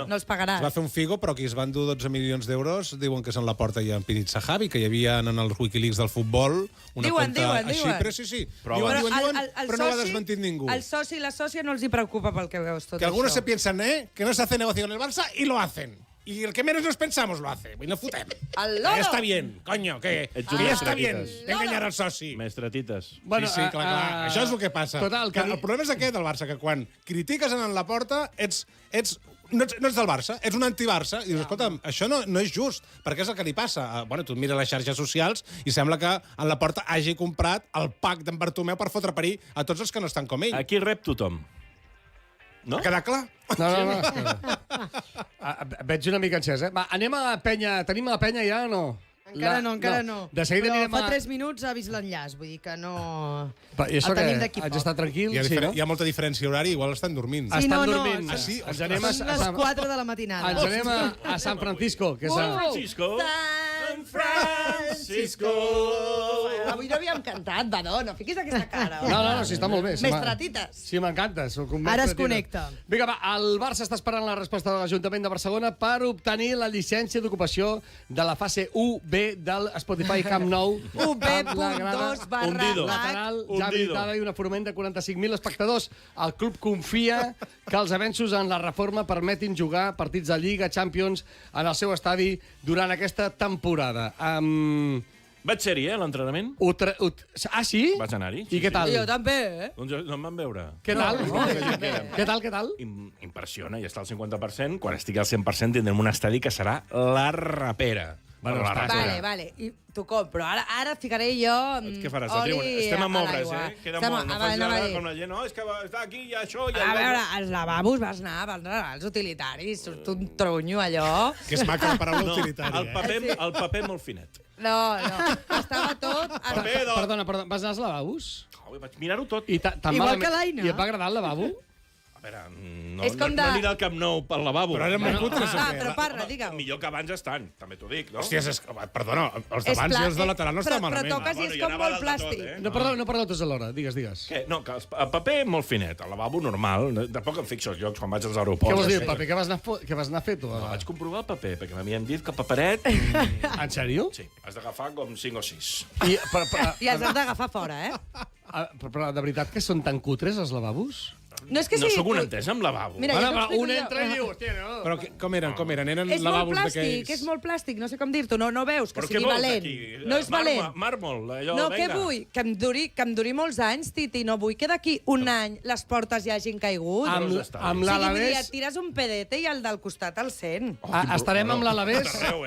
No els pagaràs. Es va fer un figo, però qui es van dur 12 milions d'euros diuen que és en la porta i en Pinit Sahabi, que hi havia en els Wikileaks del futbol una conta a Xipre. Sí. Diuen, però no ho ha desmentit ningú. El soci i la sòcia no els hi preocupa pel que veus tot Que algunos se això. piensan, que no se hace negocio en el Barça y lo hacen. Y el que menos nos pensamos lo hace. Y no fotem. El loro! Ya está bien, coño, que ya está bien d'enganyar el soci. Mestretites. Bueno, Sí, clar. Això és el que passa. Total, que el problema és aquest del Barça, que quan critiques en la porta no ets del Barça, ets un anti-Barça, i dius, escolta'm, això no és just, perquè és el que li passa. Bueno, tu mires les xarxes socials i sembla que en la porta hagi comprat el pack d'en Bartomeu per fotre parir a tots els que no estan com ell. Aquí rep tothom. No? Ha quedat clar? No. Veig una mica encès, Va, anem a la penya. Tenim a la penya ja o no? Encara no. De seguida Però anirem fa 3 minuts ha vist l'enllaç, vull dir que no... I això el tenim que d'aquí haig poc. d'estar tranquil? Hi ha molta diferència horària, igual estan dormint. Sí, Estan no, dormint. no, Sí? Ens anem a Són les 4 de la matinada. Ens anem a San Francisco, que és San Francisco. Avui no havíem cantat, Badó, no fiquis aquesta cara. No, sí, està molt bé. Mestratites. Sí, m'encanta. Ara es connecta. Vinga, va, el Barça està esperant la resposta de l'Ajuntament de Barcelona per obtenir la llicència d'ocupació de la fase 1B del Spotify Camp Nou. UB.2/H. Lateral, ja habilitada i un aforament de 45.000 espectadors. El club confia que els avenços en la reforma permetin jugar partits de Lliga, Champions, en el seu estadi durant aquesta temporada. Vaig ser-hi, l'entrenament? Sí? Vaig anar-hi. I què tal? Jo també, Doncs no em van veure. Què tal? Què tal? Impressiona, i està al 50%. Quan estigui al 100% tindrem un estadi que serà la rapera. Bueno, la rapera. Vale, i t'ho compro. Ara et ficaré jo Què faràs? oli Estem a mobres, l'aigua. Queda molt. No facis ara com la gent, no, és que està aquí, hi ha això, hi ha A allò. veure, als lavabos vas anar als utilitaris, surt un tronyo allò. Que és maca la paraula utilitària. El paper molt finet. No, estava tot... Perdona, vas anar als lavabos? Vaig mirar-ho tot. Igual que l'Aina. I et va agradar el lavabo? A veure, És com de- no anirà al Camp Nou pel lavabo. Però ara molt cutres, o què? però parla, digue'm. Millor que abans estan, també t'ho dic, no? Hòstia, perdona, els d'abans i els de lateral no estan malament. Però toques i Bueno, és jo com anava molt dalt de tot, plàstic. No parleu tots alhora, digues. Què? No, que el paper molt finet, el lavabo normal. Tampoc em fixo als llocs quan vaig als Què aeroports. vols dir, paper? Què vas anar a fer, tu? No, vaig comprovar el paper, perquè m'havien dit que el paperet... En sèrio? Sí, has d'agafar com 5 o 6. I I els has d'agafar fora, però de veritat que són tan cutres, els lavabos? No és que No sigui... sóc un entès amb lavabo. Mira, jo t'ho explico un jo. entra i diu, hòstia, no. Però com eren? Eren És molt lavabos plàstic, d'aquells... és molt plàstic, no sé com dir-t'ho, no veus que Però què sigui vols valent. aquí? No és valent. Màrmol, allò, No, vinga. què vull? Que em duri molts anys, Titi, no vull que d'aquí un any les portes ja hagin caigut. Amb O sigui, vull dir, l'Alavés... et tires un pedete i el del costat el sent. Estarem amb l'Alavés? Arreu,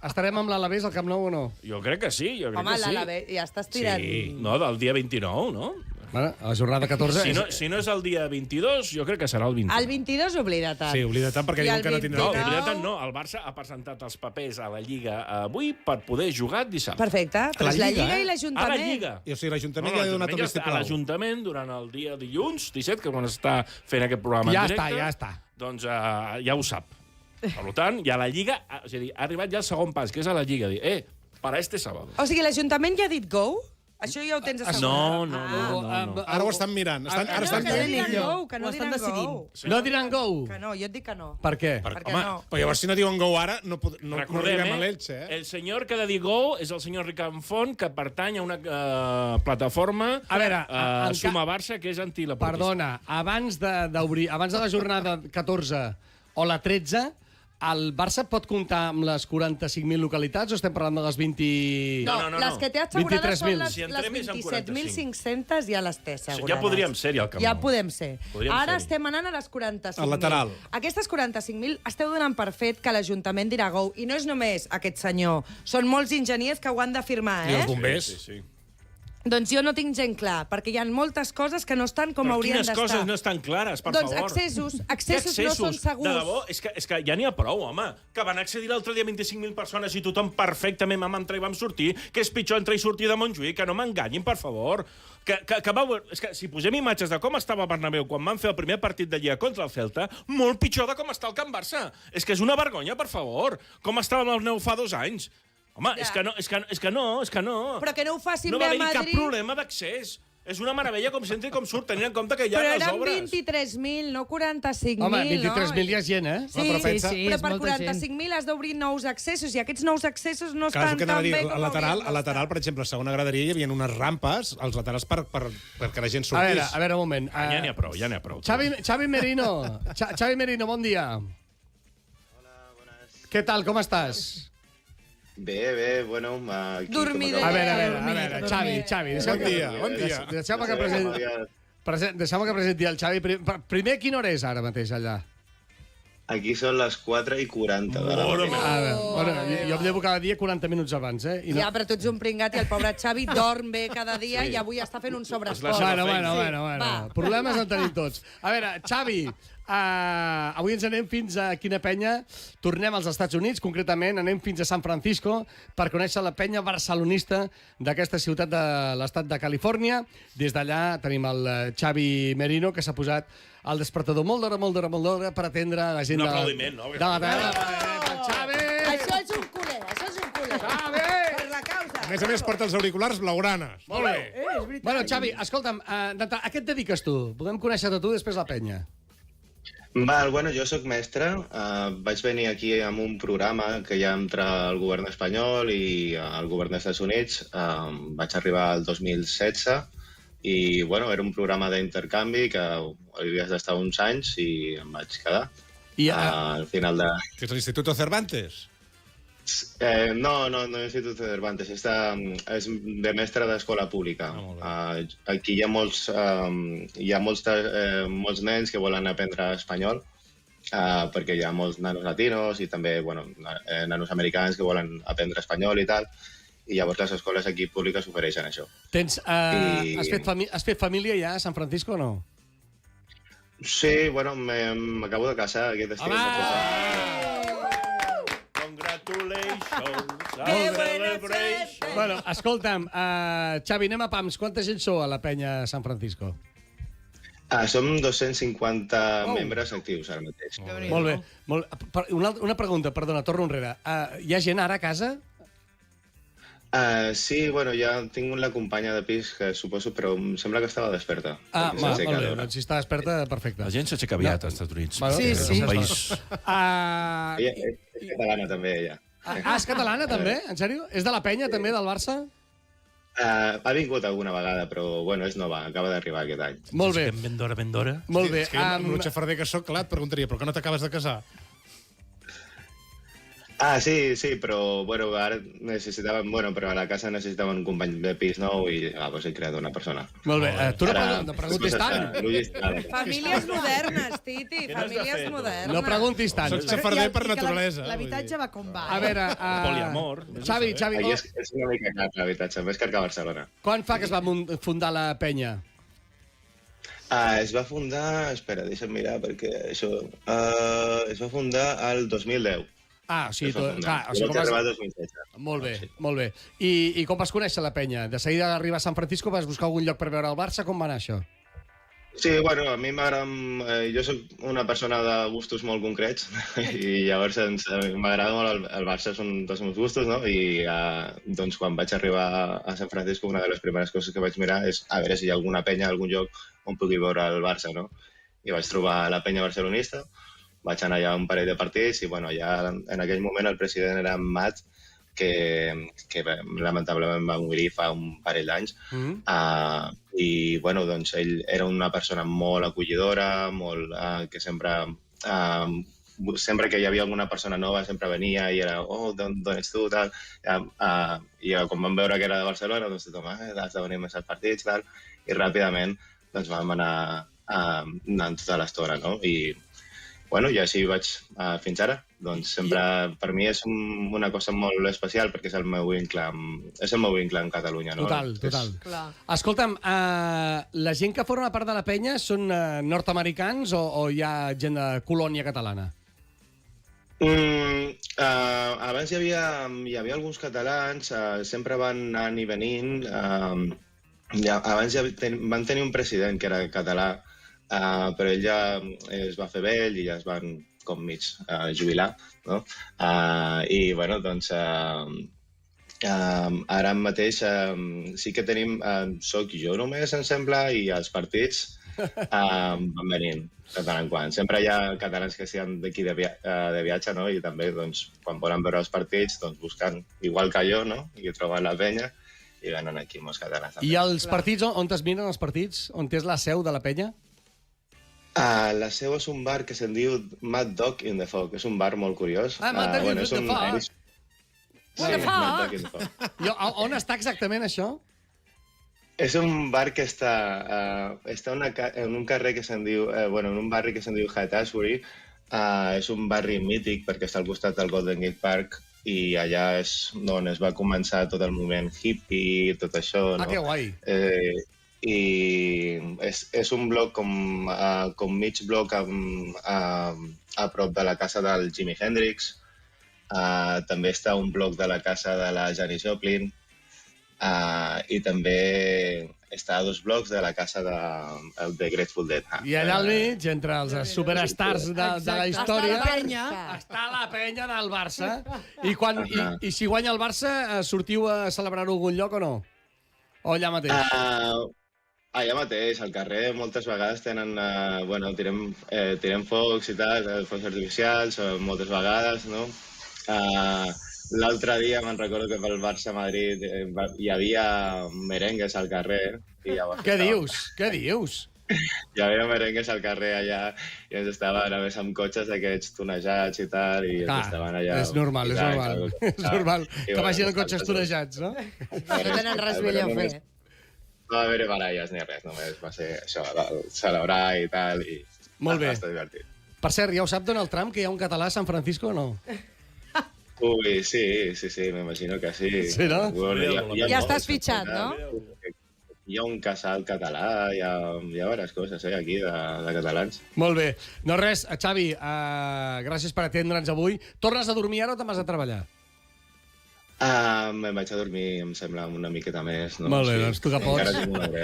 Estarem amb l'Alavés al Camp Nou o no? Jo crec que sí, jo crec Home, que sí. l'Alavés, ja estàs tirant... Sí, no, del dia 29, no? Bueno, a la jornada 14... Si no és el dia 22, jo crec que serà el 29. El 22 oblida tant. Sí, oblida tant perquè I diuen el que no tindrà No, temps. oblida't, no. El Barça ha presentat els papers a la Lliga avui per poder jugar dissabte. Perfecte, però La és la Lliga, Lliga i A l'Ajuntament. la Lliga. I, o sigui, l'Ajuntament ja ha donat el ja està a vistiplau. l'Ajuntament durant el dia dilluns, 17, que és quan està fent aquest programa Ja en directe. està. Doncs ja ho sap. Per tant, ja la Lliga... És a dir, ha arribat ja el segon pas, que és a la Lliga. Dir, para este sábado. O sigui, l'Ajuntament ja ha dit go? Això ja ho tens assegurat. No. Ara ho estan mirant. Ara estan que no dient... diran go, que no Ho estan diran decidint. go. No diran go? Que no, jo et dic que no. Per què? Perquè Home, no. però llavors si no diuen go ara, no Recordem, arribem a l'Elche, el senyor que ha de dir go és el senyor Ricard Font, que pertany a una plataforma A veure, Suma Barça, que és antilaportista. Perdona, abans de la jornada 14 o la 13, el Barça pot comptar amb les 45.000 localitats o estem parlant de les 20... No. Les que té assegurades 23.000. són Si les entrem és amb 27.500 ja les té assegurades. Ja podríem ser-hi, al Camp Nou. Ja podem ser. Podríem Ara ser-hi. estem anant a les 45.000. Al lateral. Aquestes 45.000 esteu donant per fet que l'Ajuntament dirà go. I no és només aquest senyor. Són molts enginyers que ho han d'afirmar, I eh? els bombers. Sí. Doncs jo no tinc gent clar, perquè hi ha moltes coses que no estan com Però haurien quines d'estar. coses no estan clares, per Doncs favor? accessos no són segurs. De debò, és que ja n'hi ha prou, home. Que van accedir l'altre dia 25.000 persones i tothom perfectament vam entrar i vam sortir, que és pitjor entrar i sortir de Montjuïc, que no m'enganyin, per favor. És que si posem imatges de com estava Bernabéu quan van fer el primer partit de Lliga contra el Celta, molt pitjor de com està el Camp Barça. És que és una vergonya, per favor. Com estàvem al Nou fa 2 anys. Home, Ja. és que no. Però que no ho facin No bé va a haver-hi cap Madrid. problema d'accés. És una meravella com s'entra i com surt, tenint en compte que hi ha Però les eren obres. 23.000, no 45.000, Home, no? 23.000 ja és gent, eh? Sí, però pensa- però és per molta gent. 45.000 has d'obrir nous accessos i aquests nous accessos no Clar, és estan el que anava a tan dir, bé com al lateral, haurien al lateral, per exemple, a segona graderia hi havia unes rampes als laterals perquè la gent sortís. A veure, un moment. Ja n'hi ha prou. Xavi Merino. Xavi Merino, bon dia. Hola, bones. Què tal, com estàs? Bé, bueno, aquí... Dormider. A veure, Xavi, Bon dia. deixeu-me que presenti el Xavi. Primer, a quina hora és ara mateix, allà? Aquí són les 4:40 de la matinada. A veure, bueno, jo em llevo cada dia 40 minuts abans, eh? I Ja, però tu ets un pringat i el pobre Xavi dorm bé cada dia i avui està fent un sobreesforç. Bueno. Problemes en tenim tots. A veure, Xavi, avui ens anem fins a quina penya? Tornem als Estats Units, concretament anem fins a San Francisco per conèixer la penya barcelonista d'aquesta ciutat de l'estat de Califòrnia. Des d'allà tenim el Xavi Merino, que s'ha posat al despertador molt d'hora per atendre la gent Un aplaudiment, no? de la terra. Xavi! Això és un culer, Xavi! Per la causa. A més, porta els auriculars blaugranes. Molt bé. Bueno, Xavi, escolta'm, a què et dediques tu? Podem conèixer-te tu després la penya. Bueno, jo sóc mestre. Vaig venir aquí amb un programa que hi ha entre el govern espanyol i el govern dels Estats Units. Vaig arribar el 2016 i, bueno, era un programa d'intercanvi que havies d'estar uns anys i em vaig quedar. I Al final de... Que és l'Instituto Cervantes. No, l'Institut de Cervantes. És de mestre d'escola pública. Aquí hi ha molts nens que volen aprendre espanyol, perquè hi ha molts nanos latinos i també nanos americans que volen aprendre espanyol i tal. I llavors les escoles aquí públiques ofereixen això. Has fet família ja a San Francisco o no? Sí, bueno, m'acabo de casar aquest estiu. Congratulations. Bueno, escolta'm, Xavi, anem a pams. Quanta gent sou a la penya San Francisco? Som 250 membres actius ara mateix. Molt bé. Una pregunta, perdona, torno enrere. Hi ha gent ara a casa? Sí, bueno, ja tinc la companya de pis, que suposo, però em sembla que estava desperta. Molt bé, doncs si està desperta, perfecte. La gent s'aixeca aviat als Estats Units. Bueno, Sí. És un país... Ella és catalana, també, ella. És catalana, també? En sèrio? És de la penya, també, del Barça? Ha vingut alguna vegada, però, bueno, és nova, acaba d'arribar aquest any. Molt bé. Ben d'hora. Molt bé. És que amb el xafarder que soc, clar, et preguntaria, però que no t'acabes de casar? Sí, però, bueno, ara necessitaven, però a la casa necessitaven un company de pis nou i doncs he creat una persona. Molt bé. Tu no preguntis tant. Famílies modernes, Titi, famílies modernes. No preguntis tant. Soc xafarder per naturalesa. L'habitatge va com va. A veure... Poliamor. Xavi, Aquí és una mica car, l'habitatge, més car que a Barcelona. quan fa que es va fundar la penya? Es va fundar... Espera, deixa'm mirar, perquè això... Es va fundar el 2010. Sí, clar. Vaig arribar el 2016. Molt bé. I com vas conèixer la penya? De seguida d'arribar a San Francisco vas buscar algun lloc per veure el Barça? Com va anar això? Sí, bueno, a mi m'agrada... jo soc una persona de gustos molt concrets i llavors m'agrada molt el Barça, és un dels meus gustos, no? I doncs quan vaig arribar a San Francisco una de les primeres coses que vaig mirar és a veure si hi ha alguna penya, algun lloc on pugui veure el Barça, no? I vaig trobar la penya barcelonista, vaig anar allà a un parell de partits i bueno, ja en aquell moment el president era Matt, que lamentablement va morir fa un parell d'anys. I bueno, doncs ell era una persona molt acollidora, molt, que sempre que hi havia alguna persona nova sempre venia i era, d'on ets tu, tal. I quan vam veure que era de Barcelona, doncs tothom, has de venir més als partits, tal. I ràpidament doncs vam anar anant tota l'estona, no? I bueno, i així vaig fins ara. Doncs sempre, per mi és una cosa molt especial perquè és el meu vincle amb Catalunya. No? Total. Escolta'm, la gent que forma part de la penya són nord-americans o hi ha gent de colònia catalana? Abans hi havia alguns catalans, sempre van anant i venint. Abans van tenir un president que era català, però ell ja es va fer vell i ja es van com mig jubilar, no? I, bueno, doncs, ara mateix sí que tenim, soc jo només, em sembla, i els partits van venint de tant en quant. Sempre hi ha catalans que estiguin d'aquí de viatge, no? I també, doncs, quan volen veure els partits, doncs, busquen, igual que jo, no? I troben la penya i venen aquí molts catalans. I els partits, on es miren els partits? On és la seu de la penya? La seu és un bar que se'n diu Mad Dog in the Fog. És un bar molt curiós. Mad Dog in the Fog? Sí, Mad Dog in the Fog. On està exactament això? És un bar que està en un carrer que se'n diu... en un barri que se'n diu Haight-Ashbury. És un barri mític perquè està al costat del Golden Gate Park i allà és on es va començar tot el moviment hippie i tot això. Que guai! I és un bloc com mig bloc a prop de la casa del Jimi Hendrix. També està un bloc de la casa de la Janis Joplin i també està a 2 blocs de la casa de Grateful Dead. I allà al mig, entre els superstars de la història, Està la penya del Barça. I si guanya el Barça, sortiu a celebrar-ho a algun lloc o no? O allà mateix? Allà mateix, al carrer, moltes vegades tirem focs i tal, focs artificials, moltes vegades, no? L'altre dia me'n recordo que pel Barça-Madrid hi havia merengues al carrer. Què dius? Hi havia merengues al carrer allà i ens estaven a més amb cotxes d'aquests tonejats i tal, i ens estaven allà... És normal. És normal que vagin amb cotxes tonejats, no? No tenen res millor a fer. No va haver baralles ni res, només va ser això, celebrar i tal, i molt bé. Va estar divertit. Per cert, ja ho sap Donald Trump, que hi ha un català a San Francisco o no? Ui, sí, m'imagino que sí. Sí, no? Ja estàs fitxat, no? Hi ha un casal català, hi ha diverses coses aquí de catalans. Molt bé. No res, Xavi, gràcies per atendre'ns avui. Tornes a dormir ara o te'n vas a treballar? Me'n vaig a dormir, em sembla, una miqueta més. No? Molt bé, doncs tu que pots.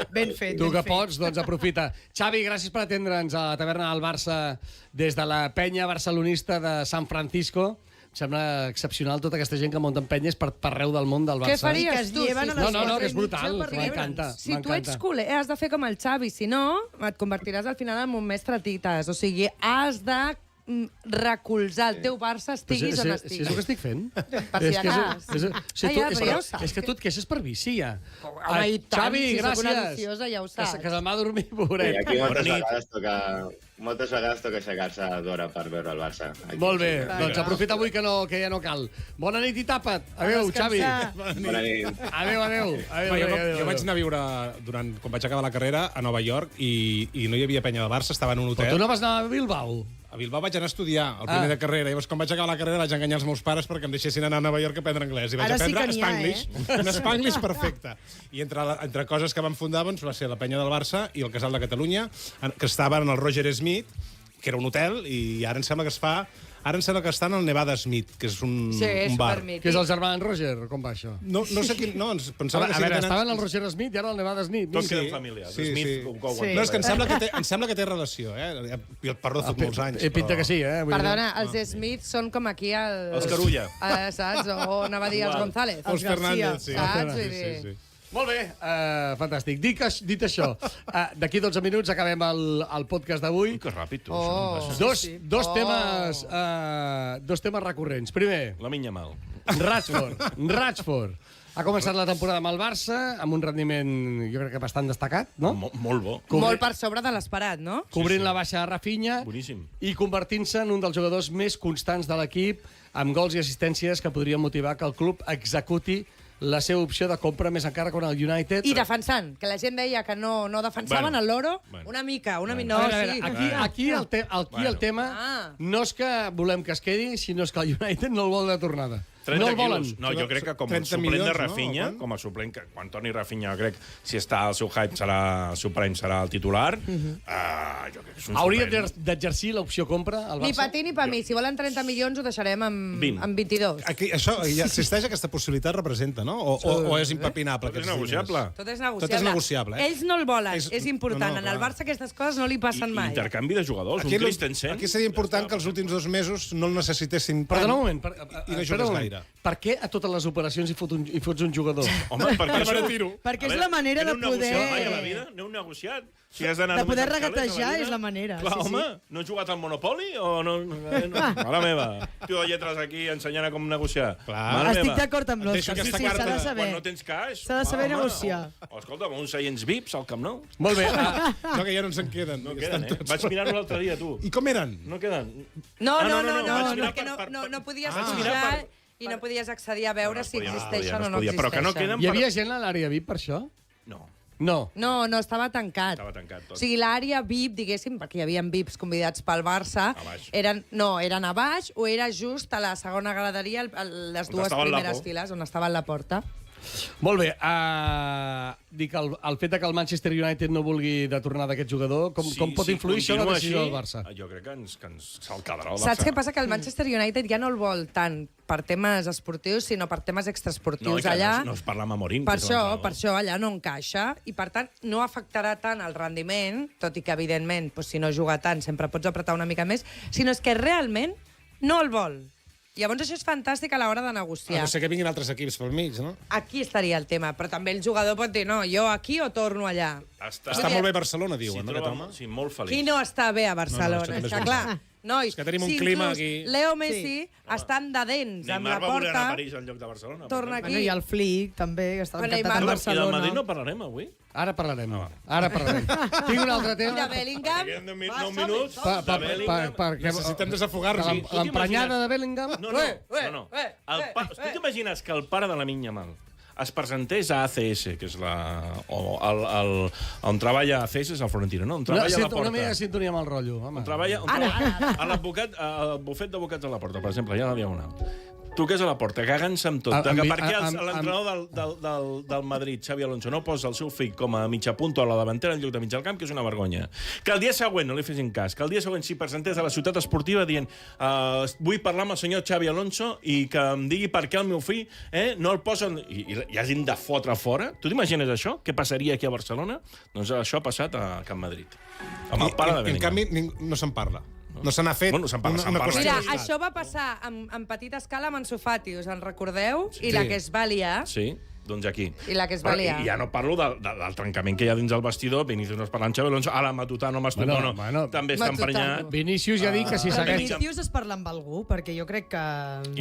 Ben fet. Tu que pots, doncs aprofita. Xavi, gràcies per atendre'ns a la taverna del Barça des de la penya barcelonista de San Francisco. Em sembla excepcional tota aquesta gent que munten penyes per arreu del món del Barça. Què faries tu? No, que és brutal, m'encanta. Si tu ets culer, has de fer com el Xavi, si no, et convertiràs al final en un mestre tites. O sigui, has de recolzar el teu Barça, estiguis on estiguis. És el que estic fent? Per si de cas. És que tu et queixes per vici, ja. Home, i tant, Xavi, si gràcies. soc una viciosa, ja ho saps. Que se'n va a dormir, pobret. Aquí moltes vegades toca aixecar-se d'hora per veure el Barça. Molt bé, doncs aprofita avui que ja no cal. Bona nit i tapa't. Adéu, Xavi. Bona nit. Adéu. Jo vaig anar a viure, quan vaig acabar la carrera, a Nova York i no hi havia penya del Barça, estava en un hotel. Però tu no vas anar a Bilbao? A Bilbao vaig anar a estudiar, el primer de carrera. Llavors, quan vaig acabar la carrera, vaig enganyar els meus pares perquè em deixessin anar a Nova York a aprendre anglès. I vaig aprendre Spanglish. Un Spanglish perfecte. I entre coses que vam fundar va ser la penya del Barça i el Casal de Catalunya, que estava en el Roger Smith, que era un hotel, i ara em sembla que es fa Ara em sembla que estan al Nevada Smith, que és un bar. Que és el germà d'en Roger, com va això? No sé quin... No, ens pensava que A veure, estaven el Roger Smith i ara el Nevada Smith. Tots queden familiars. Smith ho aguanta. No, és que em sembla que té relació, eh? I el Parrozo molts anys. Pinta que sí, eh? Perdona, els Smith són com aquí Els Carulla. Saps? O anava a dir els González. Els Fernández, sí. Saps? Vull dir... Molt bé, fantàstic. Dit això, d'aquí 12 minuts acabem el podcast d'avui. Que ràpid, tu. Dos temes recurrents. Primer, La minya mal. Rashford. Ha començat la temporada amb el Barça, amb un rendiment, jo crec que bastant destacat, no? Molt bo. Molt per sobre de l'esperat, no? Cobrint la baixa de Rafinha. Boníssim. I convertint-se en un dels jugadors més constants de l'equip, amb gols i assistències que podrien motivar que el club executi la seva opció de compra més encara con el United. I defensant, que la gent deia que no defensaven el Loro, una mica. No, A veure, sí. aquí el tema no és que volem que es quedi, sinó és que el United no el vol de tornada. 30 no el volen. quilos. No, jo crec que com a 30 suplent milions, de Rafinha, no? com a suplent, que quan torni Rafinha, jo crec, si està al seu hype, el seu prime serà el titular. Jo crec que és un Hauria suplent. d'exercir l'opció compra al Ni Barça? per ti ni per mi. Si volen 30 milions ho deixarem amb 20. 22. Aquí, això, ja existeix aquesta possibilitat, representa, no? O és impepinable? Tot és aquests negociable. Tot és negociable. Tot és negociable, eh? Ells no el volen, És- és important. no, En el clar. Barça aquestes coses no li passen mai. Intercanvi de jugadors, Aquí, un Christensen. aquí seria important que els últims 2 mesos no el necessitessin tant. Perdona un moment. I no jugues gaire. Per què a totes les operacions hi fots un jugador? Home, perquè Perquè és la manera de poder... Mai a la vida, no heu negociat. Si has d'anar De només poder als calés a la regatejar vida. és la manera, Clar, sí, sí. home, no has jugat al Monopoli o no? Mare meva. Tio de lletres aquí ensenyant a com negociar. Clar. Mare Estic meva. d'acord amb l'Òscar. Deixo Sí, aquesta sí, s'ha carta de Quan saber. no tens caix... S'ha de saber home, negociar. Escolta, uns seients VIPs al Camp Nou. Molt bé. No, que ja no ens en queden. No queden, eh? Vaig mirar-ho l'altre dia, tu. I com eren? No queden. No, vaig mirar perquè no podies vaig mirar pujar i no podies accedir a veure si existeixen o no existeixen. Però que no queden... Hi havia gent a l'àrea VIP per això? No, No. No, estava tancat. estava tancat tot. O sigui, l'àrea VIP, diguéssim, perquè hi havia VIPs convidats pel Barça, A baix. eren a baix o era just a la segona graderia, les dues estava el primeres Lapo. files, on estava la porta. Molt bé. Dic, el fet de que el Manchester United no vulgui de tornar d'aquest jugador, com pot influir això en la decisió del Barça? Jo crec que ens se'l quedarà el Barça. Saps què passa? Que el Manchester United ja no el vol tant per temes esportius, sinó per temes No, extraesportius. i que Allà, no es parla amb Amorim. per que és això, l'entrenador. per això allà no encaixa i, per tant, no afectarà tant el rendiment, tot i que, evidentment, doncs, si no juga tant sempre pots apretar una mica més, sinó és que realment no el vol. Llavors això és fantàstic a l'hora de A negociar. no ser que vinguin altres equips pel mig, no? Aquí estaria el tema, però també el jugador pot dir, no, jo aquí o torno allà. Està molt bé Barcelona, diuen, no, aquest home? Sí, molt feliç. Qui no està bé a Barcelona? No, és és que, clar, nois, És que tenim un si clima inclús aquí. Leo Messi estan de dents amb Neymar la va voler anar a porta, París en lloc de Barcelona. torna Bueno, aquí. i el Flick, també, que està Però encantat Neymar- amb I del Barcelona. Madrid no parlarem avui? Ara parlarem. Ara parlarem. Tinc un altre I tema. de Bellingham, Queden 9 som-hi, minuts. som-hi. de Bellingham. Necessitem desafogar-nos. L'emprenyada de Bellingham? No. Tu t'imagines que el pare de la Minya Mal es presentés a ACS, que és on treballa ACS, és el Florentino, no? On treballa a la Una mica de porta. sintonia amb el rotllo. Home. On treballa a l'advocat, al bufet d'advocats a la porta, per exemple, ja n'havia una. Truques a la porta, cagant-se amb tot. Per què l'entrenador del Madrid, Xavi Alonso, no posa el seu fill com a mitjapunta a la davantera en lloc de mig al camp, que és una vergonya. Que el dia següent, no li fessin cas, que el dia següent s'hi presentés a la ciutat esportiva dient vull parlar amb el senyor Xavi Alonso i que em digui per què el meu fill no el posen... I hagin de fotre fora. Tu t'imagines això? Què passaria aquí a Barcelona? Doncs això ha passat a Can Madrid. Amb el pare de En Bellingham. canvi, no se'n parla. No se n'ha fet Bueno, se'n parla, se'n parla. qüestió Mira, d'estat. això va passar en petita escala amb Ansu Fati, us en recordeu? I la Sí. que es va liar. Sí, doncs aquí. I la que es va liar. I ja no parlo del trencament que hi ha dins el vestidor. Vinícius no es parla amb Xavi Alonso. Ara Matutano, Masturano, també està Matutano. emprenyat. Vinícius ja ha dit que si Però segueix... Vinícius es parla amb algú, perquè jo crec que...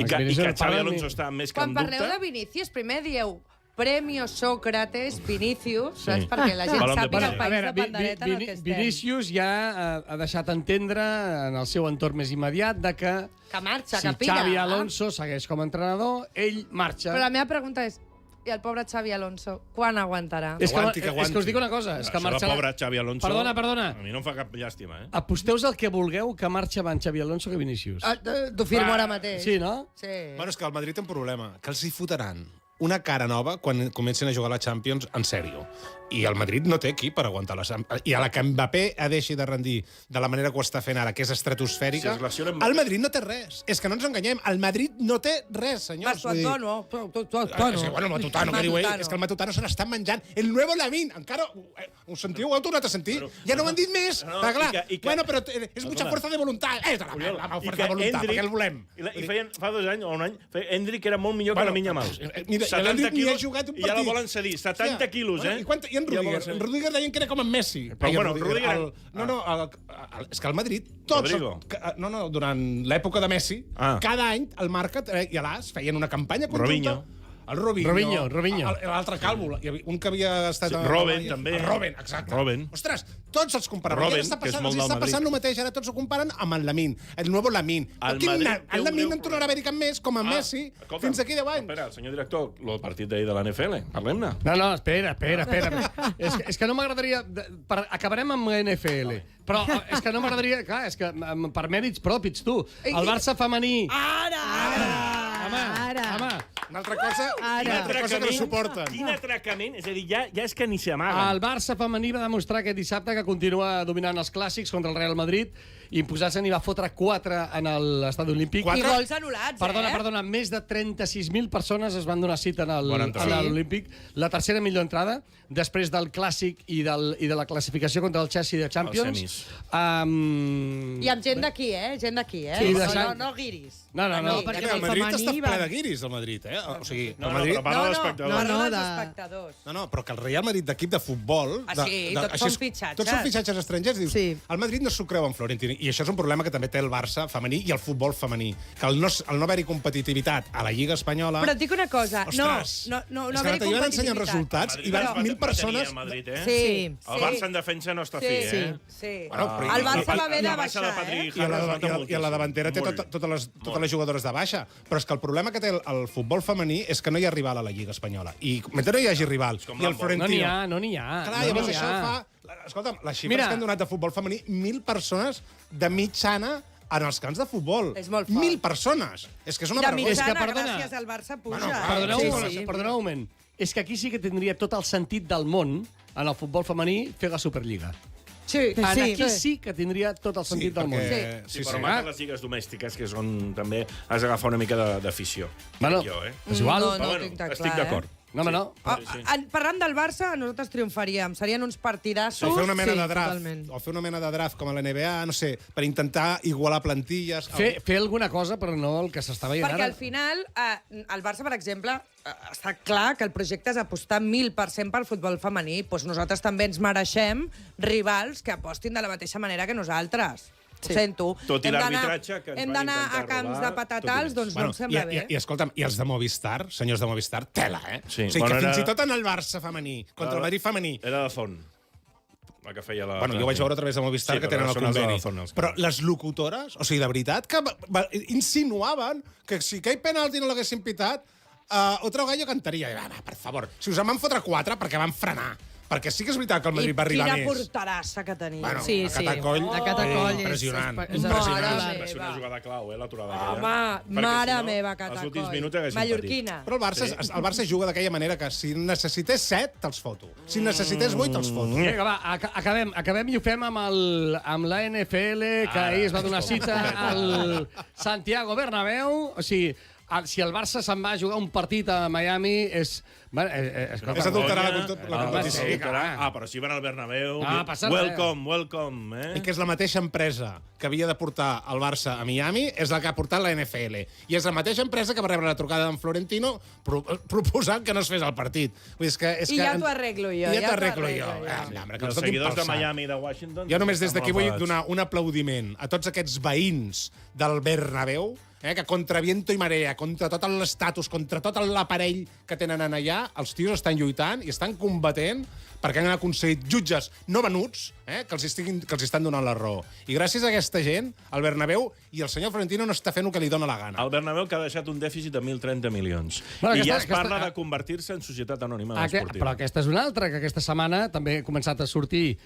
I que Vinícius no Xavi parla Alonso ni- està més que Quan en parleu dubte. de Vinícius, primer dieu Premio Sócrates, Vinicius, saps? Sí. Perquè la gent Balón de sàpiga Plata. el país de pandereta en el que estem. Vinícius ja ha deixat entendre en el seu entorn més immediat de que Que marxa, si que pilla. Xavi Alonso segueix com a entrenador, ell marxa. Però la meva pregunta és, i el pobre Xavi Alonso, quan aguantarà? És que Aguanti, que és que us dic una cosa, és que Això marxa... del pobre Xavi Alonso... Perdona. A mi no em fa cap llàstima, Aposteus el que vulgueu que marxa abans Xavi Alonso que Vinícius. T'ho firmo ara mateix. Sí, no? Sí. Bueno, és que el Madrid té un problema, que els hi fotran una cara nova quan comencin a jugar a la Champions en sèrio. I el Madrid no té equip per aguantar les... I a la que Mbappé deixi de rendir de la manera que ho està fent ara, que és estratosfèrica, Si es lesiona Mbappé. el Madrid no té res. És que no ens enganyem, el Madrid no té res, senyors. Vas, tu, Antonio. Sí, bueno, el Matutano, que diu ell, és que el Matutano se l'estan menjant. El nuevo Lamin, encara... Ho sentiu? Ho heu tornat a sentir? Ja no ho han dit més. No, Però, clar, i que- bueno, però és mucha fuerza de voluntad. És de la merda, fuerza de voluntad, perquè el volem. I feien, fa 2 anys o un any, Endrick era molt millor que la Minya Mal. Mira, i l'Endrick ni ha jugat un I ja la partit. volen cedir. 70 quilos, eh? I en Rudiger? En Rudiger deien que era com en Messi. Però, bueno, Rudiger... És que el Madrid, tots... Rodrigo. Durant l'època de Messi, Ah. cada any el Marca i a l'As feien una campanya conjunta. Robinho. El Robinho. Robinho. L'altre calvo. Un que havia estat... Sí, a Robben, el també. Robben, exacte. Robben. Ostres, tots els comparen. Robben, Ara que és molt els del està passant Madrid. el mateix, ara tots ho comparen amb el Lamin, el nuevo Lamin. El Madrid té El un Lamin greu en tornarà a haver-hi cap més, com a Messi, escolta'm, fins aquí 10 anys. Espera, senyor director, el partit d'ahir de la NFL, parlem-ne. No, espera. És que no m'agradaria... Acabarem amb NFL. Però és que no m'agradaria... Clar, és que per mèrits propis, tu. El Barça femení... Home. Una altra cosa, que no suporten. Quin atracament, és a dir, ja és que ni s'amaguen. El Barça femení va demostrar aquest dissabte que continua dominant els clàssics contra el Real Madrid i imposar-se i va fotre 4 en l'estadi olímpic. I gols anul·lats, Perdona, més de 36.000 persones es van donar cita en l'Olímpic. La tercera millor entrada, després del Clàssic i de la classificació contra el Chelsea de Champions. I amb gent d'aquí, Gent d'aquí, Sí, no guiris. No. perquè El Madrid femení està va- ple de guiris, el Madrid, eh? O sigui, No, el Madrid... però parla d'espectadors. No, dels de- espectadors. No, però que el Real Madrid d'equip de futbol... Sí, tots són fitxatges. Tots són fitxatges estrangers. Dius, Sí. el Madrid no s'ho creu en Florentino. I això és un problema que també té el Barça femení i el futbol femení. Que el no haver-hi competitivitat a la Lliga Espanyola... Però et dic una cosa, Ostres, no és que haver-hi ara t'hi van ensenyant competitivitat. resultats i van 1.000 persones... El Madrid, eh? Sí. El Barça en defensa no està fi, eh? Sí. Bueno, però- El Barça va haver de La baixa de baixar, Patrick I a la, Harris nota i a moltíssim. la davantera té Molt. totes les jugadores de baixa. Però és que el problema que té el futbol femení és que no hi ha rival a la Lliga Espanyola. I mentre no hi hagi rival, com i el l'handbol. Florentino... No n'hi ha. Clar, No llavors n'hi això ha. fa... Escolta'm, les xifres Mira. que han donat de futbol femení, 1.000 persones de mitjana en els camps de futbol. És molt fort. 1.000 persones. És que és una De vergonya. mitjana, perdona. gràcies al Barça, puja. Perdoneu un moment. És que aquí sí que tindria tot el sentit del món, en el futbol femení, fer la Superliga. Sí, Aquí sí que tindria tot el sentit del món. perquè... Sí, però mata les lligues domèstiques, que és on també has d'agafar una mica d'afició. Bueno, Jo, eh? és igual. No, Però no bueno, tinc tan estic clar, d'acord. No, home, no. Parlant del Barça, nosaltres triomfaríem. Serien uns partidassos. O fer una mena de draft. totalment. O fer una mena de draft com a la NBA, no sé, per intentar igualar plantilles. Fer alguna cosa, però no el que s'està veient Perquè ara. al final, el Barça, per exemple, està clar que el projecte és apostar 1.000% pel futbol femení. Doncs nosaltres també ens mereixem rivals que apostin de la mateixa manera que nosaltres. Ho sento. Tot i Hem d'anar- l'arbitratge que ens Hem van d'anar a intentar camps robar, de patatals, tot i doncs no em sembla bé. I escolta'm, i els de Movistar, senyors de Movistar, tela, eh? Sí, O sigui, bueno, que fins era- i tot en el Barça femení, contra el Madrid femení, Era de Font, la que feia la... Bueno, jo ho vaig veure a través de Movistar, Sí, que però tenen el són els de conveni. la zona, els Però que- les locutores, o sigui, de veritat, que insinuaven que si aquell penalti no l'haguessin pitat, otro gallo cantaria. I, va, per favor, si us en van fotre 4 perquè van frenar. Perquè sí que és veritat que el Madrid va arribar quina més. porterassa que tenia. Bueno, Sí, a sí. Catacoll, La Catacoll és impressionant. espe- és Impressionant. Mare Va ser una meva. jugada clau, l'aturada Home, aquella. Perquè, mare si no, meva, Els Catacoll. últims minuts haguessin Mallorquina. Però el Barça juga d'aquella manera que si necessités 7, te'ls foto. Si necessités 8, te'ls foto. Vinga, va, acabem i ho fem amb la NFL, que ahir es va donar cita al Santiago Bernabéu. O sigui, si el Barça se'n va a jugar un partit a Miami, és... És adulterar la competició. sí, carai. Però si van al Bernabéu... Ah, passa welcome, eh? I que és la mateixa empresa que havia de portar el Barça a Miami, és la que ha portat la NFL. I és la mateixa empresa que va rebre la trucada d'en Florentino proposant que no es fes el partit. Vull dir, és I que ja t'ho arreglo jo, I ja ja t'ho t'arreglo arreglo jo. jo. Home, que Els ens donin seguidors pel de sac. Miami i de Washington... Jo només des d'aquí estan vull molt donar un aplaudiment a tots aquests veïns del Bernabéu, que contra viento i marea, contra tot l'estatus, contra tot l'aparell que tenen allà, els tios estan lluitant i estan combatent perquè han aconseguit jutges no venuts que els estan donant la raó. I gràcies a aquesta gent, el Bernabéu i el senyor Florentino no està fent el que li dona la gana. El Bernabéu que ha deixat un dèficit de 1.030 milions. Bueno, I ja es aquesta- parla de convertir-se en societat anònima esportiva. Però aquesta és una altra, que aquesta setmana també ha començat a sortir...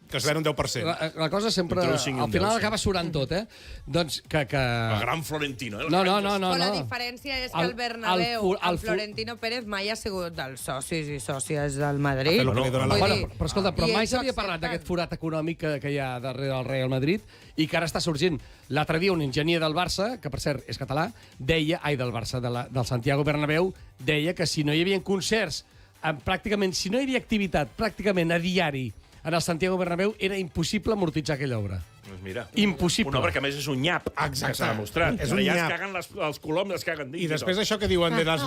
Que es ven un 10%. La cosa sempre... Entre un 5 i un Al final 10, sí. acaba surant tot, eh? Doncs que... El gran Florentino, eh? No. Però la diferència és que el Bernabéu, el amb Florentino Pérez, mai ha sigut dels socis i sòcies del Madrid. Ha fet que li dona la... Vull Bueno, dir, però escolta, però i mai ells ho s'havia parlat accepten. d'aquest forat econòmic que hi ha darrere del Real Madrid i que ara està sorgint. L'altre dia un enginyer del Barça, que per cert és català, deia, del Barça, del Santiago Bernabéu, deia que si no hi havia concerts, si no hi havia activitat pràcticament a diari en el Santiago Bernabéu, era impossible amortitzar aquella obra. Doncs mira. Impossible. Una obra que a més és un nyap. Exacte. Que s'ha demostrat. És un Ja nyap. es caguen els coloms, es caguen dins. I després això que diuen de les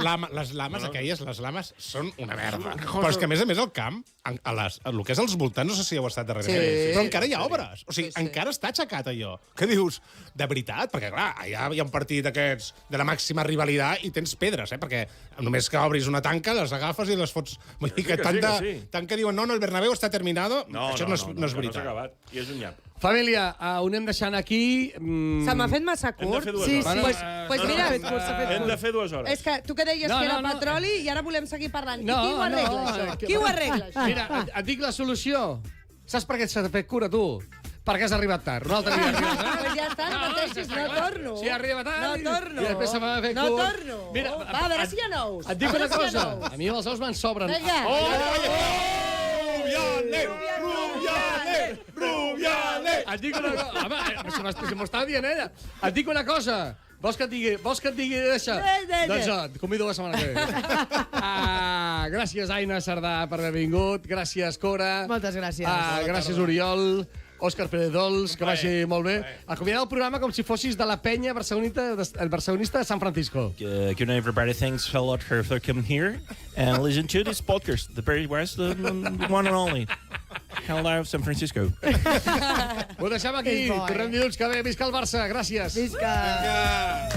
lames aquelles, les lames són una merda. Però és que, a més el camp, el que és als voltants, no sé si heu estat darrere. Sí. Però encara hi ha obres. O sigui, encara està aixecat allò. Què dius? De veritat? Perquè, clar, allà hi ha un partit d'aquests de la màxima rivalitat i tens pedres, perquè només que obris una tanca, les agafes i les fots... Vull dir que tant que diuen, no, el Bernabéu està terminado, això no és no s'ha veritat. acabat. I és un nyap. Família, ho anem deixant aquí. Se m'ha fet massa Hem de curt. fer 2 Sí, hores. sí. Pues mira, Hem de fer 2 hores. és que tu que deies No, que era no, no. petroli i ara volem seguir parlant. No, I qui ho arregla, no, això? que- Qui ho arregla, això? Mira, et dic la solució. Saps per què s'ha fet cura, tu? Perquè has arribat tard. Un altre dia has arribat tard. Pues ja està, no pateixis, no torno. Sí, arriba tard. No torno. I després se m'ha fet No curt. torno. Mira, Va, a veure si hi ha nous. Et dic A una veure si hi ha cosa. nous. A mi els ous me'n sobren. Vinga. Rubiales! Et dic una cosa. Home, si m'ho estava dient ella. Et dic una cosa. Vols que et digui d'això? Doncs et convido la setmana que ve. Gràcies, Aina Sardà, per haver vingut. Gràcies, Cora. Moltes gràcies. Gràcies, Oriol. Òscar Pérez Dols, que vagi molt bé. Acomiadar el programa com si fossis de la penya barcelonista de San Francisco. Good night, everybody. Thanks a lot for coming here and listen to this podcast. The very best, the one and only. Hello, San Francisco. Ho deixem aquí. És bo, Tornem dilluns que ve. Visca el Barça. Gràcies. Visca!